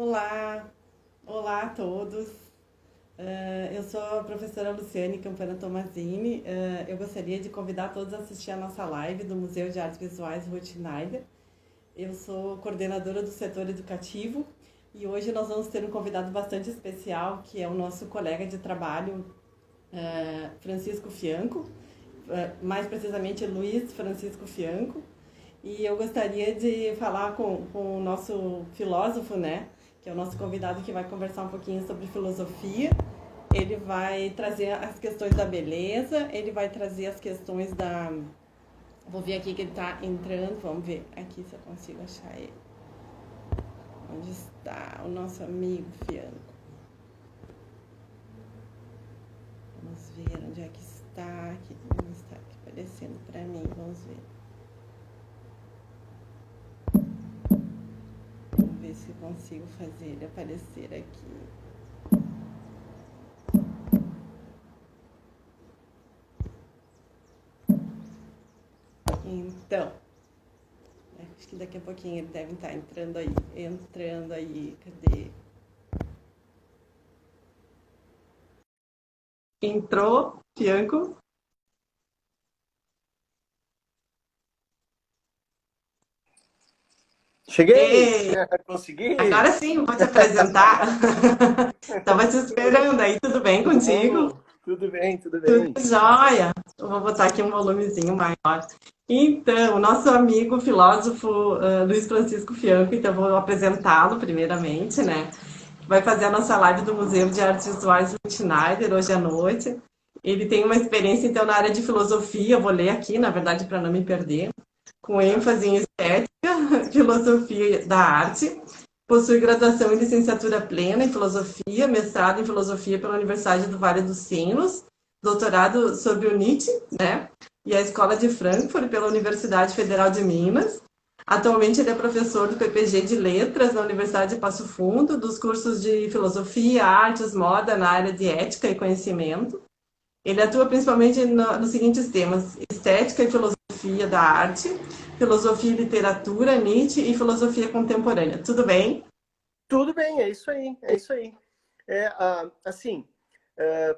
Olá, olá a todos. Eu sou a professora Luciane Campana Tomazini. Eu gostaria de convidar todos a assistir a nossa live do Museu de Artes Visuais Ruth Schneider. Eu sou coordenadora do setor educativo e hoje nós vamos ter um convidado bastante especial, que é o nosso colega de trabalho, Francisco Fianco, mais precisamente Luiz Francisco Fianco. E eu gostaria de falar com o nosso filósofo, né? Que é o nosso convidado que vai conversar um pouquinho sobre filosofia. Ele vai trazer as questões da beleza, ele vai trazer as questões da... Vou ver aqui que ele está entrando, vamos ver aqui se eu consigo achar ele. Onde está o nosso amigo Fianco? Vamos ver onde é que está, aqui, não está aqui aparecendo para mim, vamos ver. Vamos ver se consigo fazer ele aparecer aqui. Então, acho que daqui a pouquinho ele deve estar entrando aí, cadê? Entrou, Fianco? Cheguei! Ei, Consegui! agora sim, vou te apresentar. Estava te esperando aí, tudo bem Tudo contigo? bom? Tudo bem, tudo Tudo bem. jóia. Eu vou botar aqui um volumezinho maior. Então, nosso amigo filósofo Luiz Francisco Fianco, então vou apresentá-lo primeiramente, né? Vai fazer a nossa live do Museu de Artes Visuais Ruth Schneider hoje à noite. Ele tem uma experiência, então, na área de filosofia, eu vou ler aqui, na verdade, para não me perder, com Tá. ênfase em estética, filosofia da arte. Possui graduação e licenciatura plena em filosofia, mestrado em filosofia pela Universidade do Vale dos Sinos, doutorado sobre o Nietzsche, né? E a Escola de Frankfurt pela Universidade Federal de Minas. Atualmente ele é professor do PPG de Letras na Universidade de Passo Fundo, dos cursos de Filosofia, Artes, Moda na área de Ética e Conhecimento. Ele atua principalmente nos seguintes temas: estética e filosofia da arte, filosofia e literatura, Nietzsche e filosofia contemporânea. Tudo bem? Tudo bem, é isso aí, é isso aí. Assim,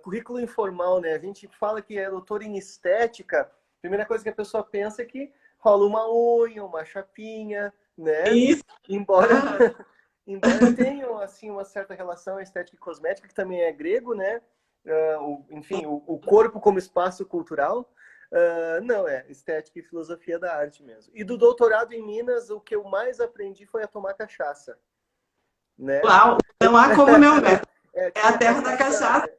currículo informal, né? A gente fala que é doutor em estética, a primeira coisa que a pessoa pensa é que rola uma unha, uma chapinha, né? Isso. Embora, Ah, embora tenham, assim, uma certa relação à estética e cosmética, que também é grego, né? Enfim, o corpo como espaço cultural. Não, é estética e filosofia da arte mesmo. E do doutorado em Minas, o que eu mais aprendi foi a tomar cachaça, né? uau! Não há como não, né? É a Tinha terra da cachaça.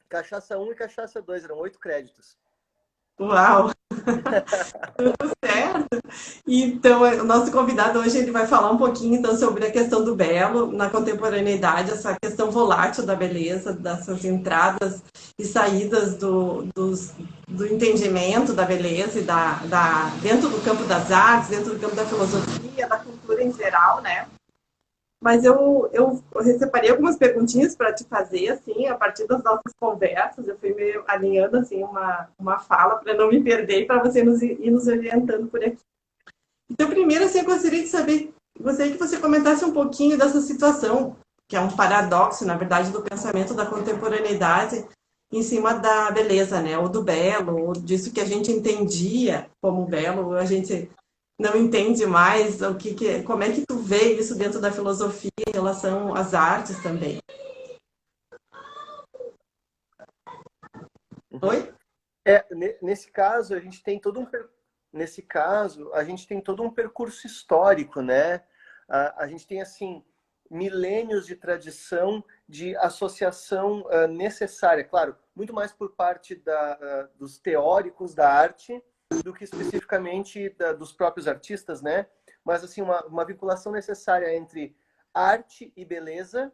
cachaça um e cachaça 2 eram 8 créditos. Uau! Certo. Então, o nosso convidado hoje ele vai falar um pouquinho então sobre a questão do belo na contemporaneidade, essa questão volátil da beleza, dessas entradas e saídas do entendimento da beleza e dentro do campo das artes, dentro do campo da filosofia, da cultura em geral, né? Mas eu separei algumas perguntinhas para te fazer, assim, a partir das nossas conversas. Eu fui meio alinhando, assim, uma fala para não me perder e para você ir nos orientando por aqui. Então, primeiro, assim, eu gostaria de saber, gostaria que você comentasse um pouquinho dessa situação, que é um paradoxo, na verdade, do pensamento da contemporaneidade em cima da beleza, né? Ou do belo, ou disso que a gente entendia como belo, a gente não entende mais como é que tu vê isso dentro da filosofia em relação às artes também. Uhum. Oi? Nesse caso, a gente tem todo nesse caso, a gente tem todo um percurso histórico, né? A gente tem, assim, milênios de tradição de associação necessária, claro, muito mais por parte dos teóricos da arte do que especificamente dos próprios artistas, né? Mas, assim, uma vinculação necessária entre arte e beleza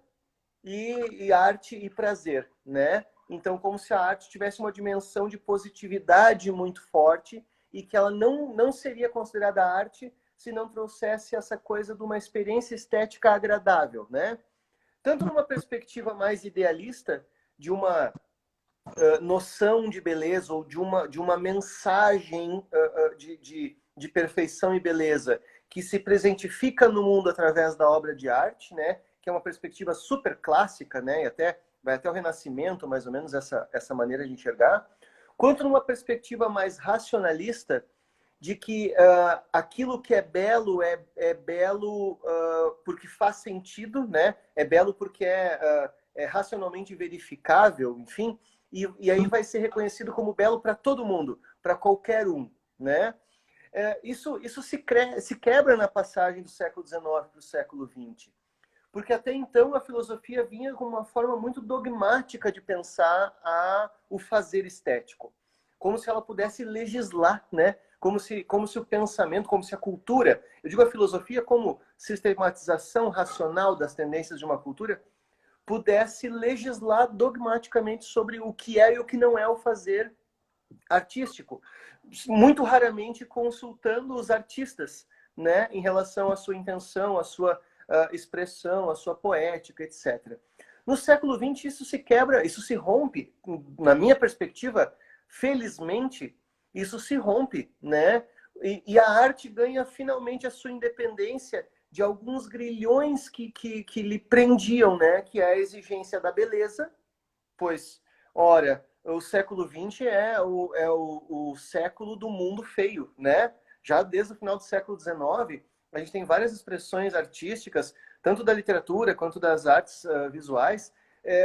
e arte e prazer, né? Então, como se a arte tivesse uma dimensão de positividade muito forte e que ela não seria considerada arte se não trouxesse essa coisa de uma experiência estética agradável, né? Tanto numa perspectiva mais idealista, de uma noção de beleza ou de uma mensagem de perfeição e beleza que se presentifica no mundo através da obra de arte, né? Que é uma perspectiva super clássica, né? E até vai até o Renascimento, mais ou menos, essa maneira de enxergar, quanto numa perspectiva mais racionalista, de que aquilo que é belo é belo porque faz sentido, né? É belo porque é racionalmente verificável, enfim, e aí vai ser reconhecido como belo para todo mundo, para qualquer um, né? Isso se quebra na passagem do século XIX para o século XX. Porque até então a filosofia vinha com uma forma muito dogmática de pensar o fazer estético. Como se ela pudesse legislar, né? Como se o pensamento, como se a cultura, eu digo a filosofia como sistematização racional das tendências de uma cultura, pudesse legislar dogmaticamente sobre o que é e o que não é o fazer artístico. Muito raramente consultando os artistas, né? Em relação à sua intenção, à sua expressão, à sua poética, etc. No século XX isso se quebra, isso se rompe, na minha perspectiva, felizmente, isso se rompe, né? E a arte ganha finalmente a sua independência de alguns grilhões que lhe prendiam, né? Que é a exigência da beleza, pois, ora, o século XX é o século do mundo feio, né? Já desde o final do século XIX, a gente tem várias expressões artísticas, tanto da literatura quanto das artes visuais,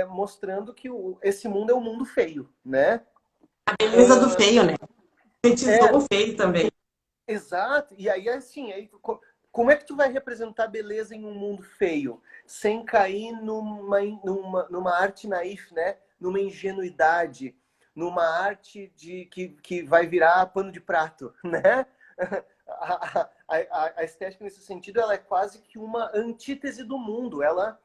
mostrando que esse mundo é um mundo feio, né? A beleza do feio, né? Petizou É, o feio também. exato. E aí, assim, como é que tu vai representar beleza em um mundo feio? Sem cair numa arte naif, né? Numa ingenuidade, numa arte que vai virar pano de prato, né? A estética, nesse sentido, ela é quase que uma antítese do mundo. Ela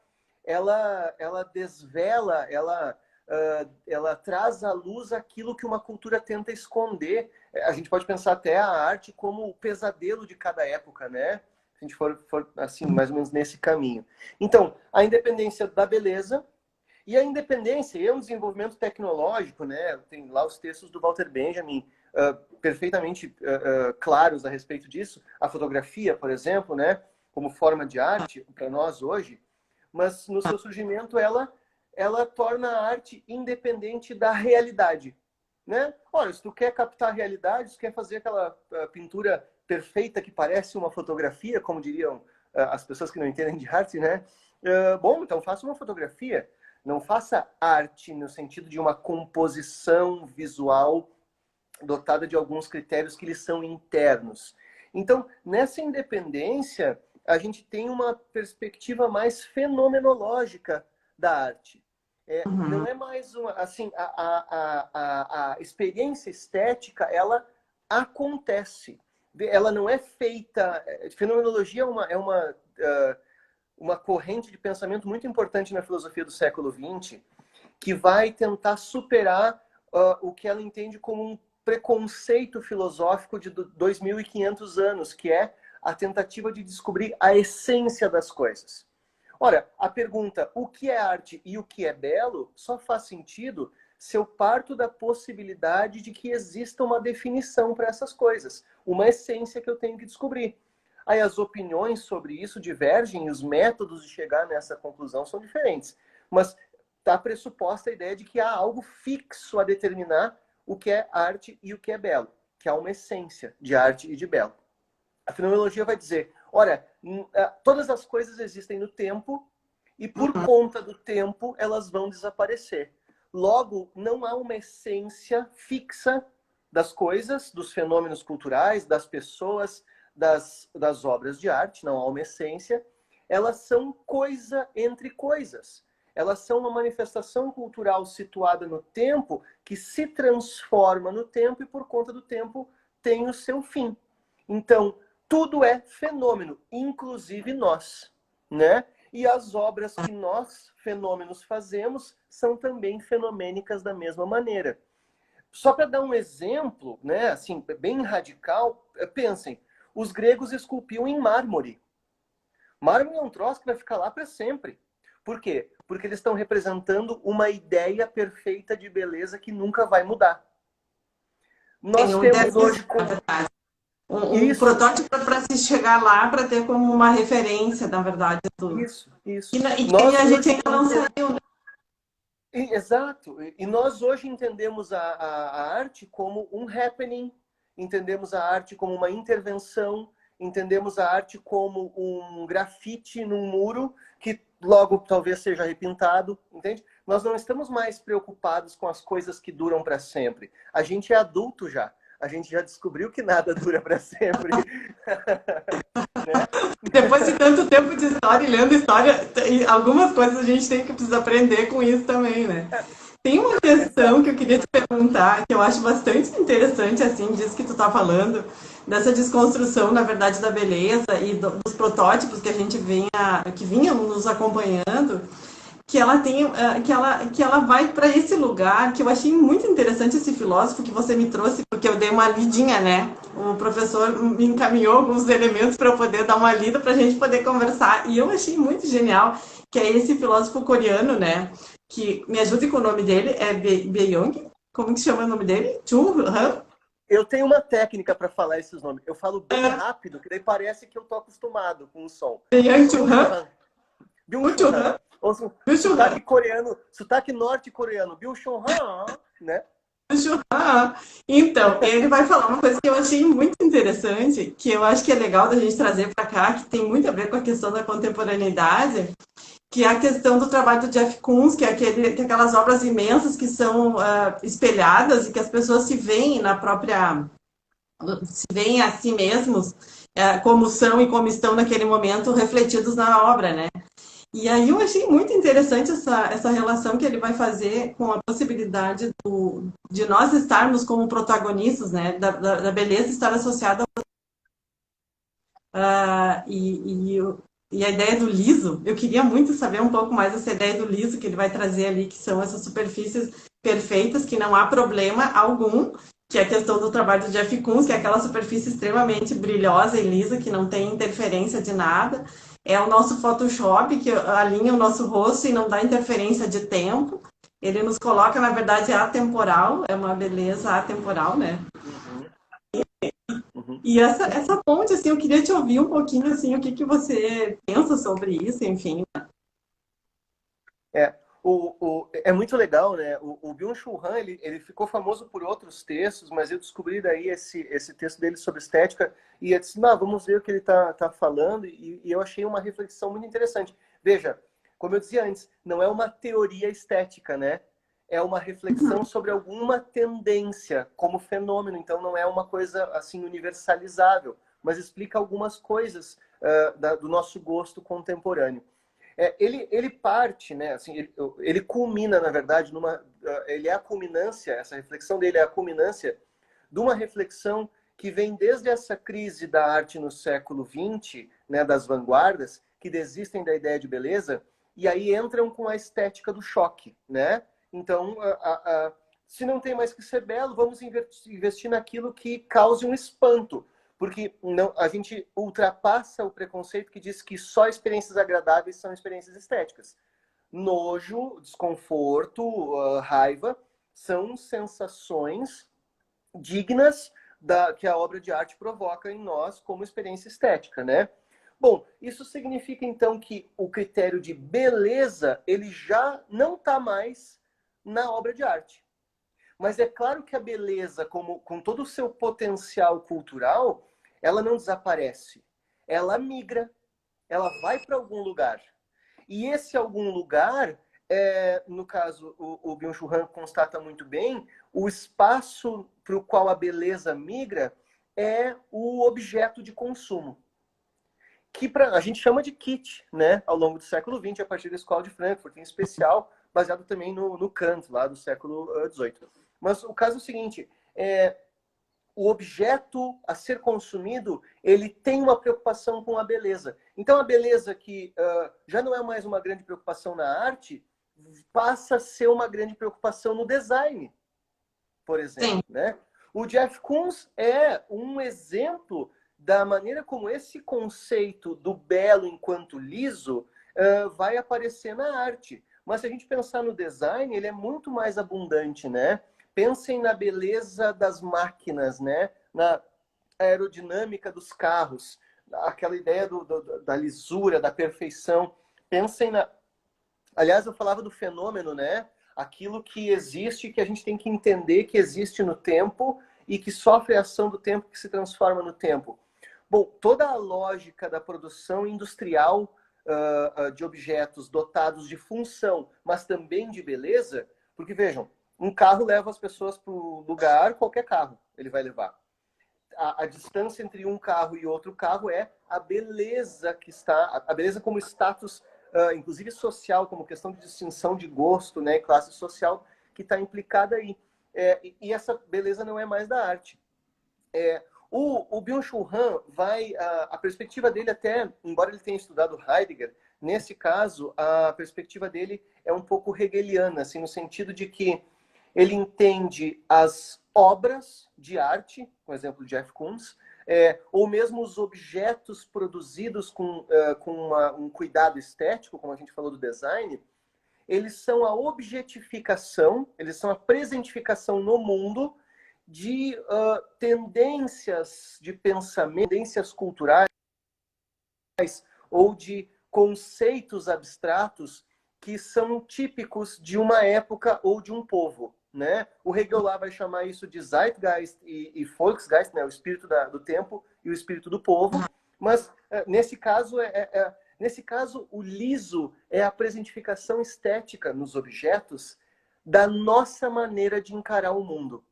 desvela, ela traz à luz aquilo que uma cultura tenta esconder. A gente pode pensar até a arte como o pesadelo de cada época, né? Se a gente for assim, mais ou menos nesse caminho. Então, a independência da beleza e a independência e um desenvolvimento tecnológico, né? Tem lá os textos do Walter Benjamin perfeitamente claros a respeito disso. A fotografia, por exemplo, né? Como forma de arte para nós hoje, mas no seu surgimento ela torna a arte independente da realidade, né? Olha, se tu quer captar a realidade, se tu quer fazer aquela pintura perfeita que parece uma fotografia, como diriam as pessoas que não entendem de arte, né? Bom, então faça uma fotografia. Não faça arte no sentido de uma composição visual dotada de alguns critérios que lhes são internos. Então, nessa independência, a gente tem uma perspectiva mais fenomenológica da arte. Não é mais uma, assim, a experiência estética, ela acontece. Ela não é feita. Fenomenologia uma corrente de pensamento muito importante na filosofia do século XX, que vai tentar superar o que ela entende como um preconceito filosófico de 2.500 anos, que é a tentativa de descobrir a essência das coisas. Ora, a pergunta o que é arte e o que é belo só faz sentido se eu parto da possibilidade de que exista uma definição para essas coisas, uma essência que eu tenho que descobrir. Aí as opiniões sobre isso divergem e os métodos de chegar nessa conclusão são diferentes. Mas está pressuposta a ideia de que há algo fixo a determinar o que é arte e o que é belo, que há uma essência de arte e de belo. A fenomenologia vai dizer, olha, todas as coisas existem no tempo e por conta do tempo elas vão desaparecer. Logo, não há uma essência fixa das coisas, dos fenômenos culturais, das pessoas, das obras de arte, não há uma essência. Elas são coisa entre coisas. Elas são uma manifestação cultural situada no tempo que se transforma no tempo e por conta do tempo tem o seu fim. Então, tudo é fenômeno, inclusive nós, né? E as obras que nós, fenômenos, fazemos são também fenomênicas da mesma maneira. Só para dar um exemplo, né, assim, bem radical, pensem, os gregos esculpiam em mármore. Mármore é um troço que vai ficar lá para sempre. Por quê? Porque eles estão representando uma ideia perfeita de beleza que nunca vai mudar. Nós temos hoje um Isso, protótipo para se chegar lá, para ter como uma referência, na verdade, tudo. isso. E que Nós a gente hoje ainda não saiu, né? Exato. E nós hoje entendemos a arte como um happening, entendemos a arte como uma intervenção, entendemos a arte como um grafite num muro que logo talvez seja repintado, entende? Nós não estamos mais preocupados com as coisas que duram para sempre. A gente é adulto já. A gente já descobriu que nada dura para sempre. Né? Depois de tanto tempo de história e lendo história, algumas coisas a gente tem que precisar aprender com isso também, né? Tem uma questão Exato. que eu queria te perguntar, que eu acho bastante interessante, assim, disso que tu tá falando, dessa desconstrução, na verdade, da beleza e dos protótipos que a gente que vinham nos acompanhando, que ela tem, que ela vai para esse lugar, que eu achei muito interessante esse filósofo que você me trouxe, porque eu dei uma lidinha, né? O professor me encaminhou alguns elementos para eu poder dar uma lida para a gente poder conversar, e eu achei muito genial, que é esse filósofo coreano, né? Que me ajude com o nome dele, é Byung, como que chama o nome dele? Chu Han? Eu tenho uma técnica para falar esses nomes. Eu falo bem rápido, que daí parece que eu tô acostumado com o som. Byung Chu Byung-Chul Han? Han. O Chu Byung-Chul Han. Han? Ou O Chu Han? sotaque coreano, sotaque norte-coreano. Byung-Chul Han, né? Ah, então, ele vai falar uma coisa que eu achei muito interessante, que eu acho que é legal da gente trazer para cá, que tem muito a ver com a questão da contemporaneidade, que é a questão do trabalho do Jeff Koons, que é aquelas obras imensas que são espelhadas e que as pessoas se veem na própria, se veem a si mesmos como são e como estão naquele momento refletidos na obra, né? E aí eu achei muito interessante essa relação que ele vai fazer com a possibilidade de nós estarmos como protagonistas, né? Da beleza estar associada a, e a ideia do liso. Eu queria muito saber um pouco mais dessa ideia do liso que ele vai trazer ali, que são essas superfícies perfeitas, que não há problema algum, que é a questão do trabalho do Jeff Koons, que é aquela superfície extremamente brilhosa e lisa, que não tem interferência de nada. É o nosso Photoshop, que alinha o nosso rosto e não dá interferência de tempo. Ele nos coloca, na verdade, atemporal, é uma beleza atemporal, né? Uhum, uhum. E essa ponte, assim, eu queria te ouvir um pouquinho, assim, o que que você pensa sobre isso, enfim. É, é muito legal, né? O Byung-Chul Han, ele ficou famoso por outros textos, mas eu descobri daí esse texto dele sobre estética e eu disse, vamos ver o que ele tá falando e eu achei uma reflexão muito interessante. Veja, como eu dizia antes, não é uma teoria estética, né? É uma reflexão sobre alguma tendência como fenômeno, então não é uma coisa assim universalizável, mas explica algumas coisas do nosso gosto contemporâneo. Ele parte, né? Assim, ele culmina, na verdade, ele é a culminância, essa reflexão dele é a culminância de uma reflexão que vem desde essa crise da arte no século XX, né, das vanguardas, que desistem da ideia de beleza, e aí entram com a estética do choque, né? Então, se não tem mais que ser belo, vamos investir naquilo que cause um espanto. Porque não, a gente ultrapassa o preconceito que diz que só experiências agradáveis são experiências estéticas. Nojo, desconforto, raiva são sensações dignas que a obra de arte provoca em nós como experiência estética, né? Bom, isso significa então que o critério de beleza ele já não está mais na obra de arte. Mas é claro que a beleza, com todo o seu potencial cultural, ela não desaparece. Ela migra, ela vai para algum lugar. E esse algum lugar, no caso, o Byung-Chul Han constata muito bem, o espaço para o qual a beleza migra é o objeto de consumo. Que a gente chama de kit, né? Ao longo do século XX, a partir da Escola de Frankfurt, em especial, baseado também no Kant, lá do século XVIII. Mas o caso é o seguinte, o objeto a ser consumido, ele tem uma preocupação com a beleza. Então, a beleza que já não é mais uma grande preocupação na arte, passa a ser uma grande preocupação no design, por exemplo. Né? O Jeff Koons é um exemplo da maneira como esse conceito do belo enquanto liso vai aparecer na arte. Mas se a gente pensar no design, ele é muito mais abundante, né? Pensem na beleza das máquinas, né? aerodinâmica dos carros, aquela ideia da lisura, da perfeição. Pensem na... Aliás, eu falava do fenômeno, né? Aquilo que existe, que a gente tem que entender que existe no tempo e que sofre a ação do tempo, que se transforma no tempo. Bom, toda a lógica da produção industrial de objetos dotados de função, mas também de beleza, porque vejam, um carro leva as pessoas para o lugar, qualquer carro ele vai levar. A distância entre um carro e outro carro é a beleza que está, a beleza como status, inclusive social, como questão de distinção de gosto, né, classe social, que está implicada aí. E essa beleza não é mais da arte. O Byung-Chul Han vai, a perspectiva dele até, embora ele tenha estudado Heidegger, nesse caso, a perspectiva dele é um pouco hegeliana, assim, no sentido de que ele entende as obras de arte, por exemplo, Jeff Koons, ou mesmo os objetos produzidos com um cuidado estético, como a gente falou do design, eles são a objetificação, eles são a presentificação no mundo de tendências de pensamento, tendências culturais ou de conceitos abstratos que são típicos de uma época ou de um povo, né? O Hegel lá vai chamar isso de Zeitgeist e Volksgeist, né? O espírito do tempo e o espírito do povo. Mas nesse caso o liso é a presentificação estética nos objetos da nossa maneira de encarar o mundo.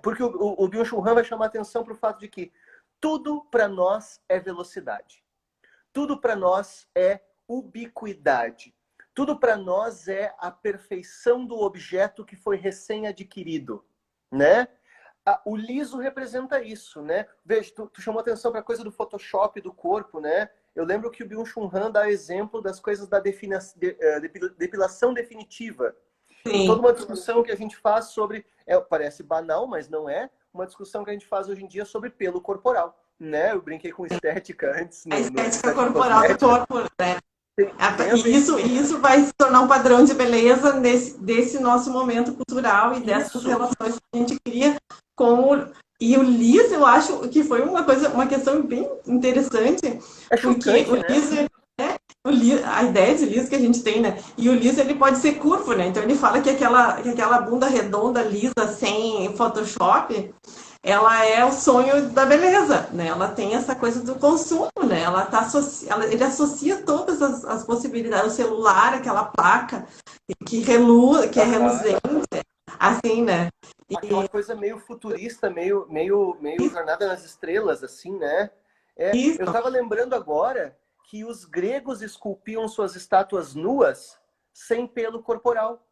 Porque o Byung-Chul Han vai chamar a atenção para o fato de que tudo para nós é velocidade. Tudo para nós é ubiquidade. Tudo para nós é a perfeição do objeto que foi recém-adquirido, né? O liso representa isso, né? Veja, tu chamou atenção para a coisa do Photoshop do corpo, né? Eu lembro que o Byung-Chul Han dá exemplo das coisas da depilação definitiva. Sim. Toda uma discussão que a gente faz sobre, parece banal, mas não é, uma discussão que a gente faz hoje em dia sobre pelo corporal, né? Eu brinquei com estética antes. A estética corporal do corpo, né? Isso vai se tornar um padrão de beleza desse nosso momento cultural e dessas relações que a gente cria com e o liso, eu acho que foi uma questão bem interessante, porque o liso, a ideia de liso que a gente tem, né? E o liso ele pode ser curvo, né? Então ele fala que aquela bunda redonda, lisa, sem Photoshop, ela é o sonho da beleza, né? Ela tem essa coisa do consumo, né? Ele associa todas as possibilidades, o celular, aquela placa que é reluzente, assim, né? Aquela coisa meio futurista, meio Jornada nas Estrelas, assim, né? Eu estava lembrando agora que os gregos esculpiam suas estátuas nuas sem pelo corporal.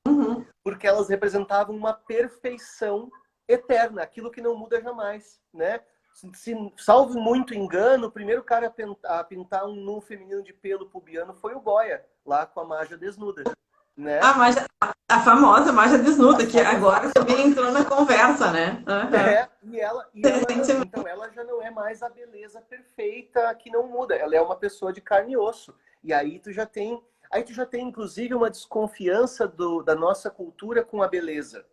Uhum. Porque elas representavam uma perfeição eterna, aquilo que não muda jamais, né? Salvo muito engano, o primeiro cara a pintar um nu feminino de pelo pubiano foi o Goya, lá com a Maja Desnuda, né? A famosa Maja Desnuda, que agora também entrou na conversa, né? Uhum. Então ela já não é mais a beleza perfeita que não muda, ela é uma pessoa de carne e osso. E aí tu já tem inclusive uma desconfiança da nossa cultura com a beleza.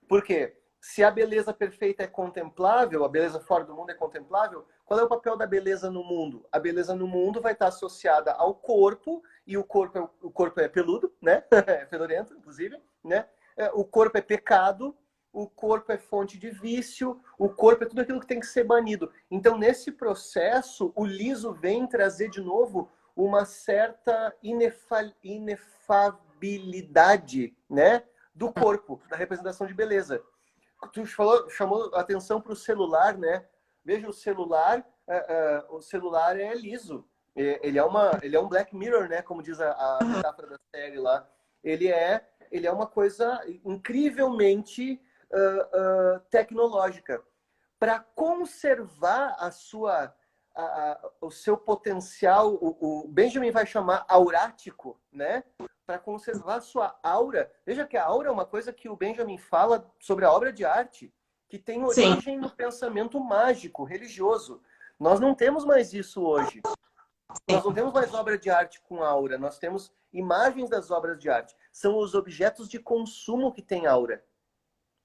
Por quê? Se a beleza perfeita é contemplável, a beleza fora do mundo é contemplável, qual é o papel da beleza no mundo? A beleza no mundo vai estar associada ao corpo, e o corpo é peludo, né? É fedorento, inclusive, né? O corpo é pecado, o corpo é fonte de vício, o corpo é tudo aquilo que tem que ser banido. Então, nesse processo, o liso vem trazer de novo uma certa inefabilidade, né? Do corpo, da representação de beleza. Tu chamou a atenção para o celular, né? Veja, o celular é liso. Ele é um Black Mirror, né? Como diz a metáfora da série lá. Ele é uma coisa incrivelmente tecnológica. Para conservar o seu potencial, o Benjamin vai chamar aurático, né? Para conservar a sua aura. Veja que a aura é uma coisa que o Benjamin fala sobre a obra de arte, que tem origem no pensamento mágico, religioso. Nós não temos mais isso hoje. Nós não temos mais obra de arte com aura. Nós temos imagens das obras de arte. São os objetos de consumo que têm aura.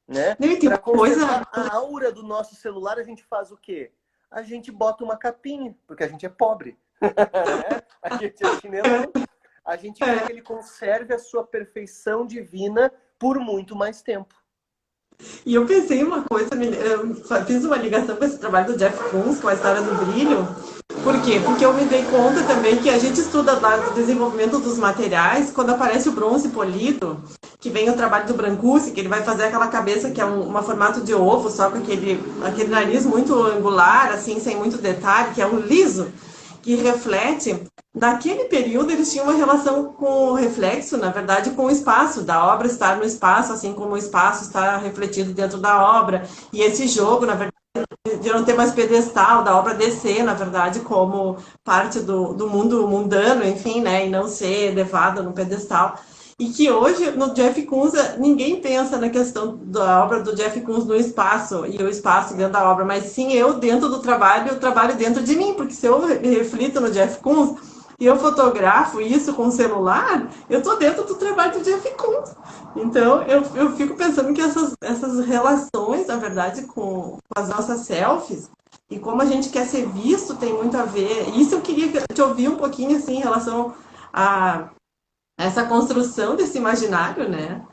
né? Não, e tem Para uma coisa. conservar a aura do nosso celular, a gente faz o quê? A gente bota uma capinha, porque a gente é pobre, né? A gente é chinelão. A gente quer que ele conserve a sua perfeição divina por muito mais tempo. E eu pensei uma coisa, eu fiz uma ligação com esse trabalho do Jeff Koons, com a história do brilho. Por quê? Porque eu me dei conta também que a gente estuda lá o desenvolvimento dos materiais, quando aparece o bronze polido, que vem o trabalho do Brancusi, que ele vai fazer aquela cabeça que é um formato de ovo, só com aquele nariz muito angular, assim, sem muito detalhe, que é um liso, que reflete. Naquele período, eles tinham uma relação com o reflexo, na verdade, com o espaço, da obra estar no espaço, assim como o espaço está refletido dentro da obra. E esse jogo, na verdade, de não ter mais pedestal, da obra descer, na verdade, como parte do mundo mundano, enfim, né, e não ser elevada no pedestal. E que hoje, no Jeff Koons, ninguém pensa na questão da obra do Jeff Koons no espaço, e o espaço dentro da obra, mas sim eu dentro do trabalho, eu trabalho dentro de mim, porque se eu reflito no Jeff Koons, e eu fotografo isso com o celular, eu estou dentro do trabalho do Jeff Koons. Então, eu fico pensando que essas relações, na verdade, com as nossas selfies, e como a gente quer ser visto, tem muito a ver. Isso eu queria te ouvir um pouquinho, assim, em relação a essa construção desse imaginário, né?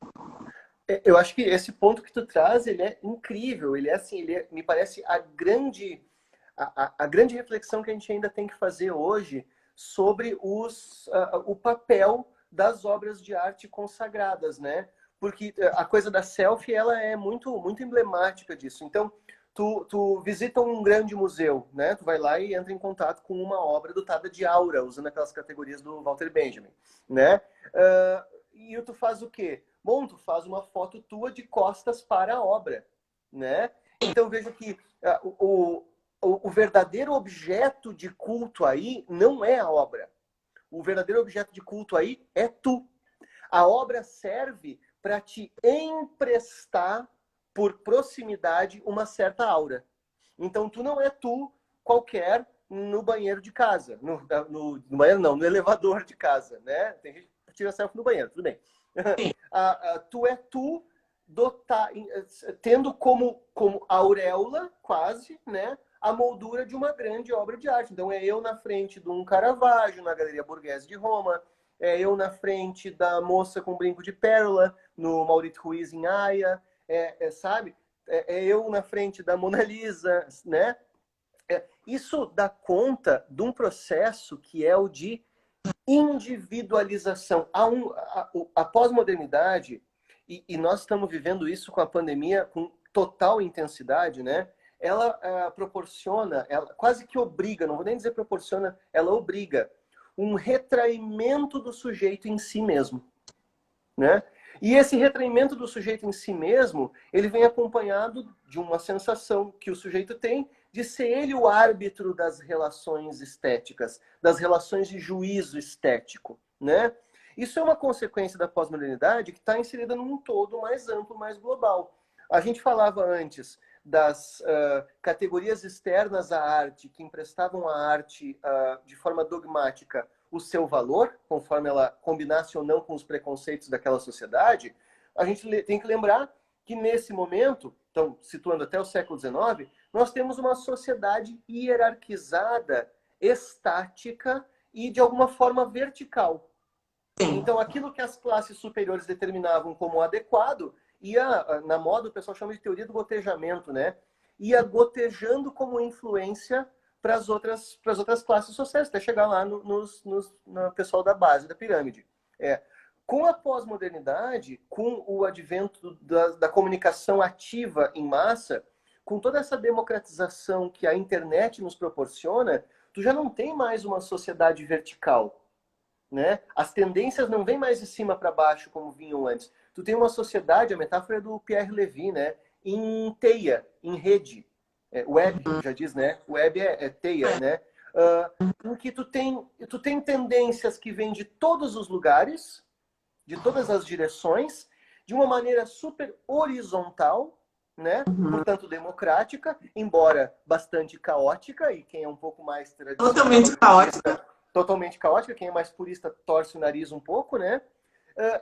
Eu acho que esse ponto que tu traz, ele é incrível. Ele é assim, me parece a grande reflexão que a gente ainda tem que fazer hoje sobre o papel das obras de arte consagradas, né? Porque a coisa da selfie, ela é muito, muito emblemática disso. Então, tu visita um grande museu, né? Tu vai lá e entra em contato com uma obra dotada de aura, usando aquelas categorias do Walter Benjamin, né? E tu faz o quê? Bom, tu faz uma foto tua de costas para a obra, né? Então, veja que o verdadeiro objeto de culto aí não é a obra. O verdadeiro objeto de culto aí é tu. A obra serve para te emprestar, por proximidade, uma certa aura. Então, tu não é tu qualquer no banheiro de casa. No banheiro não, no elevador de casa, né? Tem gente que tira selfie no banheiro, tudo bem. Tu é tu tendo como auréola, quase, né? A moldura de uma grande obra de arte. Então, é eu na frente de um Caravaggio, na Galeria Borghese de Roma, é eu na frente da moça com brinco de pérola, no Maurito Ruiz em Haia, sabe? É eu na frente da Mona Lisa, né? Isso dá conta de um processo que é o de individualização. A pós-modernidade, e nós estamos vivendo isso com a pandemia com total intensidade, né? Ela proporciona, ela quase que obriga, não vou nem dizer proporciona, ela obriga um retraimento do sujeito em si mesmo, né? E esse retraimento do sujeito em si mesmo, ele vem acompanhado de uma sensação que o sujeito tem de ser ele o árbitro das relações estéticas, das relações de juízo estético, né? Isso é uma consequência da pós-modernidade que está inserida num todo mais amplo, mais global. A gente falava antes das categorias externas à arte, que emprestavam à arte de forma dogmática o seu valor, conforme ela combinasse ou não com os preconceitos daquela sociedade. A gente tem que lembrar que nesse momento, então, situando até o século XIX, nós temos uma sociedade hierarquizada, estática e, de alguma forma, vertical. Sim. Então, aquilo que as classes superiores determinavam como adequado, ia, na moda, o pessoal chama de teoria do gotejamento, né? Ia gotejando como influência para as outras classes sociais, até chegar lá no pessoal da base da pirâmide. Com a pós-modernidade, com o advento da comunicação ativa em massa, com toda essa democratização que a internet nos proporciona, tu já não tem mais uma sociedade vertical, né? As tendências não vêm mais de cima para baixo como vinham antes. Tu tem uma sociedade, a metáfora é do Pierre Levy, né? Em teia, em rede. Web, já diz, né? Web é teia, né? Em que tu tem tendências que vêm de todos os lugares, de todas as direções, de uma maneira super horizontal, né? Portanto, democrática, embora bastante caótica, e quem é um pouco mais tradicional... Totalmente caótica. Totalmente caótica, quem é mais purista torce o nariz um pouco, né?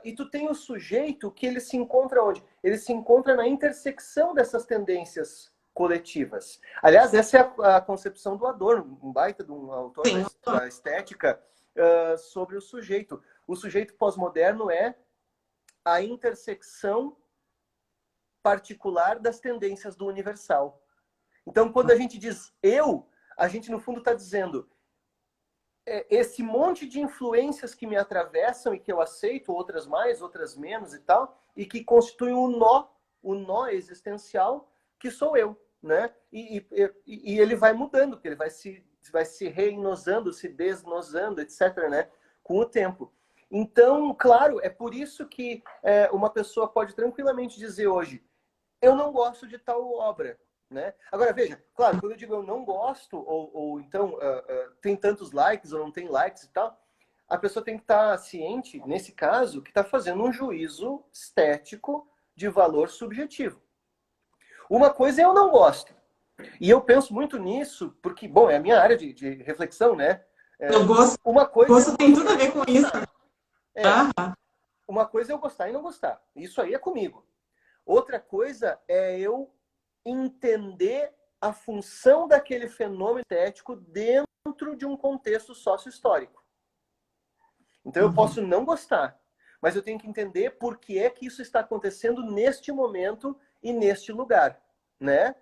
E tu tem o sujeito que ele se encontra onde? Ele se encontra na intersecção dessas tendências coletivas. Aliás, essa é a concepção do Adorno, um baita de um autor da estética, sobre o sujeito. O sujeito pós-moderno é a intersecção particular das tendências do universal. Então, quando a gente diz eu, a gente, no fundo, está dizendo esse monte de influências que me atravessam e que eu aceito, outras mais, outras menos e tal, e que constituem o nó existencial que sou eu, né? E ele vai mudando, porque ele vai se reinosando, se desnosando, etc., né? Com o tempo. Então, claro, é por isso que uma pessoa pode tranquilamente dizer hoje, eu não gosto de tal obra. Né? Agora, veja, claro, quando eu digo eu não gosto, ou então tem tantos likes ou não tem likes e tal, a pessoa tem que estar ciente, nesse caso, que está fazendo um juízo estético de valor subjetivo. Uma coisa é eu não gosto. E eu penso muito nisso, porque, bom, é a minha área de reflexão, né? Eu gosto, uma coisa gosto tem tudo a ver com isso. Uma coisa é eu gostar e não gostar. Isso aí é comigo. Outra coisa é eu entender a função daquele fenômeno estético dentro de um contexto sócio-histórico. Então eu posso não gostar, mas eu tenho que entender por que é que isso está acontecendo neste momento e neste lugar, né?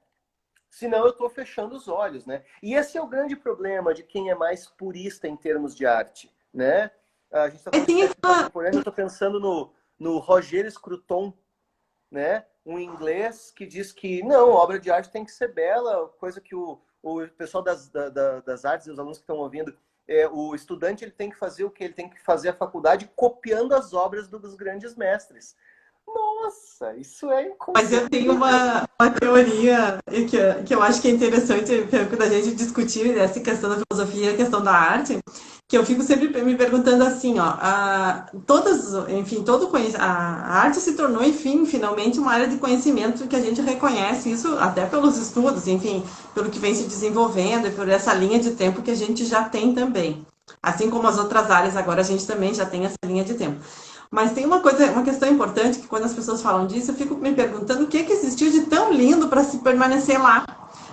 Senão eu estou fechando os olhos, né? E esse é o grande problema de quem é mais purista em termos de arte, né? A gente está falando de arte contemporânea, eu estou pensando no Roger Scruton, né? Um inglês que diz que não, obra de arte tem que ser bela, coisa que o pessoal das artes e os alunos que estão ouvindo, o estudante ele tem que fazer o que? Ele tem que fazer a faculdade copiando as obras dos grandes mestres. Nossa, isso é inconcebível. Mas eu tenho uma teoria que eu acho que é interessante da gente discutir essa questão da filosofia e a questão da arte, que eu fico sempre me perguntando assim, ó, a arte se tornou, enfim, finalmente uma área de conhecimento que a gente reconhece isso até pelos estudos, enfim, pelo que vem se desenvolvendo e por essa linha de tempo que a gente já tem também. Assim como as outras áreas, agora a gente também já tem essa linha de tempo. Mas tem uma questão importante que quando as pessoas falam disso, eu fico me perguntando o que existiu de tão lindo para se permanecer lá,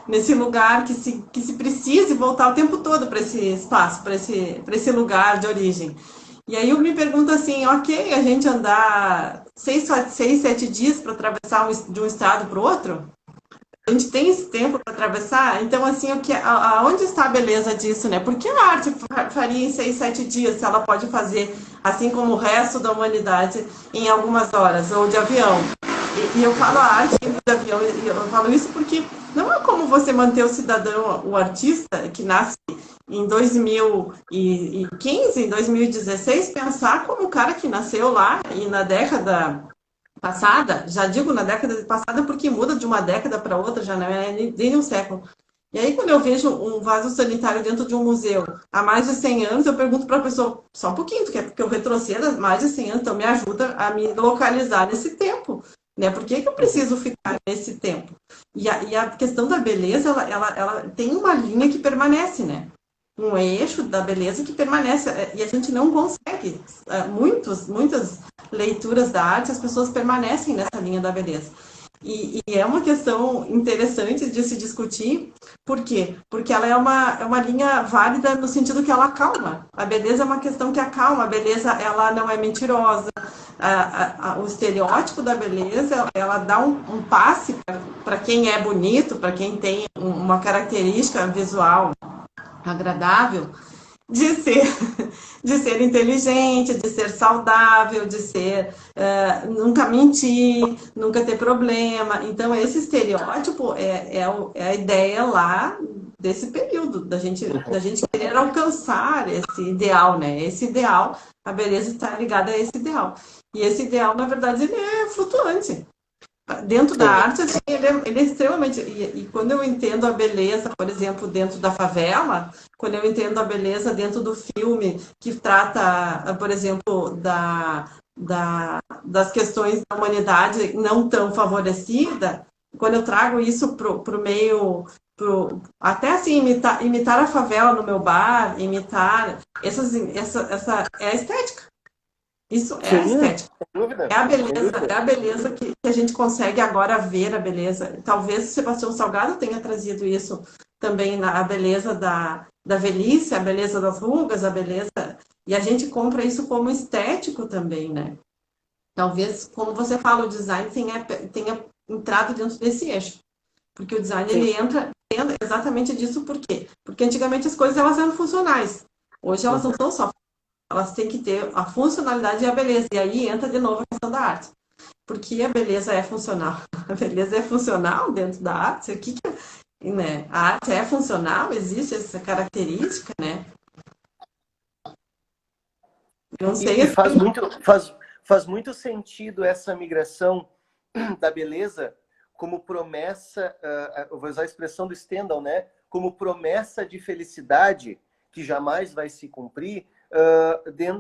nesse lugar que se precise voltar o tempo todo para esse espaço, para esse lugar de origem. E aí eu me pergunto assim, ok, a gente andar 7 dias para atravessar de um estado para o outro? A gente tem esse tempo para atravessar, então assim, aonde está a beleza disso, né? Por que a arte faria em 6, 7 dias se ela pode fazer, assim como o resto da humanidade, em algumas horas, ou de avião? E eu falo a arte de avião, e eu falo isso porque não é como você manter o cidadão, o artista que nasce em 2015, em 2016, pensar como o cara que nasceu lá e na década passada, já digo na década passada porque muda de uma década para outra, já não é nem um século. E aí quando eu vejo um vaso sanitário dentro de um museu há mais de 100 anos, eu pergunto para a pessoa, só um pouquinho, tu quer porque eu retrocedo mais de 100 anos, então me ajuda a me localizar nesse tempo, né? Por que eu preciso ficar nesse tempo? E a questão da beleza, ela tem uma linha que permanece, né? Um eixo da beleza que permanece, e a gente não consegue. Muitas leituras da arte, as pessoas permanecem nessa linha da beleza. E é uma questão interessante de se discutir, por quê? Porque ela é uma linha válida no sentido que ela acalma. A beleza é uma questão que acalma, a beleza ela não é mentirosa, o estereótipo da beleza, ela dá um passe para quem é bonito, para quem tem uma característica visual agradável, de ser inteligente, de ser saudável, de ser nunca mentir, nunca ter problema. Então, esse estereótipo é a ideia lá desse período, da gente querer alcançar esse ideal, né? Esse ideal, a beleza está ligada a esse ideal. E esse ideal, na verdade, ele é flutuante. Dentro da arte, assim, ele é extremamente... E quando eu entendo a beleza, por exemplo, dentro da favela, quando eu entendo a beleza dentro do filme que trata, por exemplo, das questões da humanidade não tão favorecida, quando eu trago isso pro meio... até assim, imitar a favela no meu bar, imitar... Essa é a estética. Isso é a Sim, estética. sem dúvida. Sem É dúvida. a beleza que a gente consegue agora ver a beleza. Talvez o Sebastião Salgado tenha trazido isso também, a beleza da velhice, a beleza das rugas, a beleza. E a gente compra isso como estético também, né? Talvez, como você fala, o design tenha entrado dentro desse eixo. Porque o design, Sim, ele entra exatamente disso por quê? Porque antigamente as coisas elas eram funcionais. Hoje elas não uhum. são só. Elas têm que ter a funcionalidade e a beleza. E aí entra de novo a questão da arte. Porque a beleza é funcional. A beleza é funcional dentro da arte. O que né? A arte é funcional? Existe essa característica, né? Não sei E assim. faz muito sentido essa migração da beleza como promessa, eu vou usar a expressão do Stendhal, né? Como promessa de felicidade que jamais vai se cumprir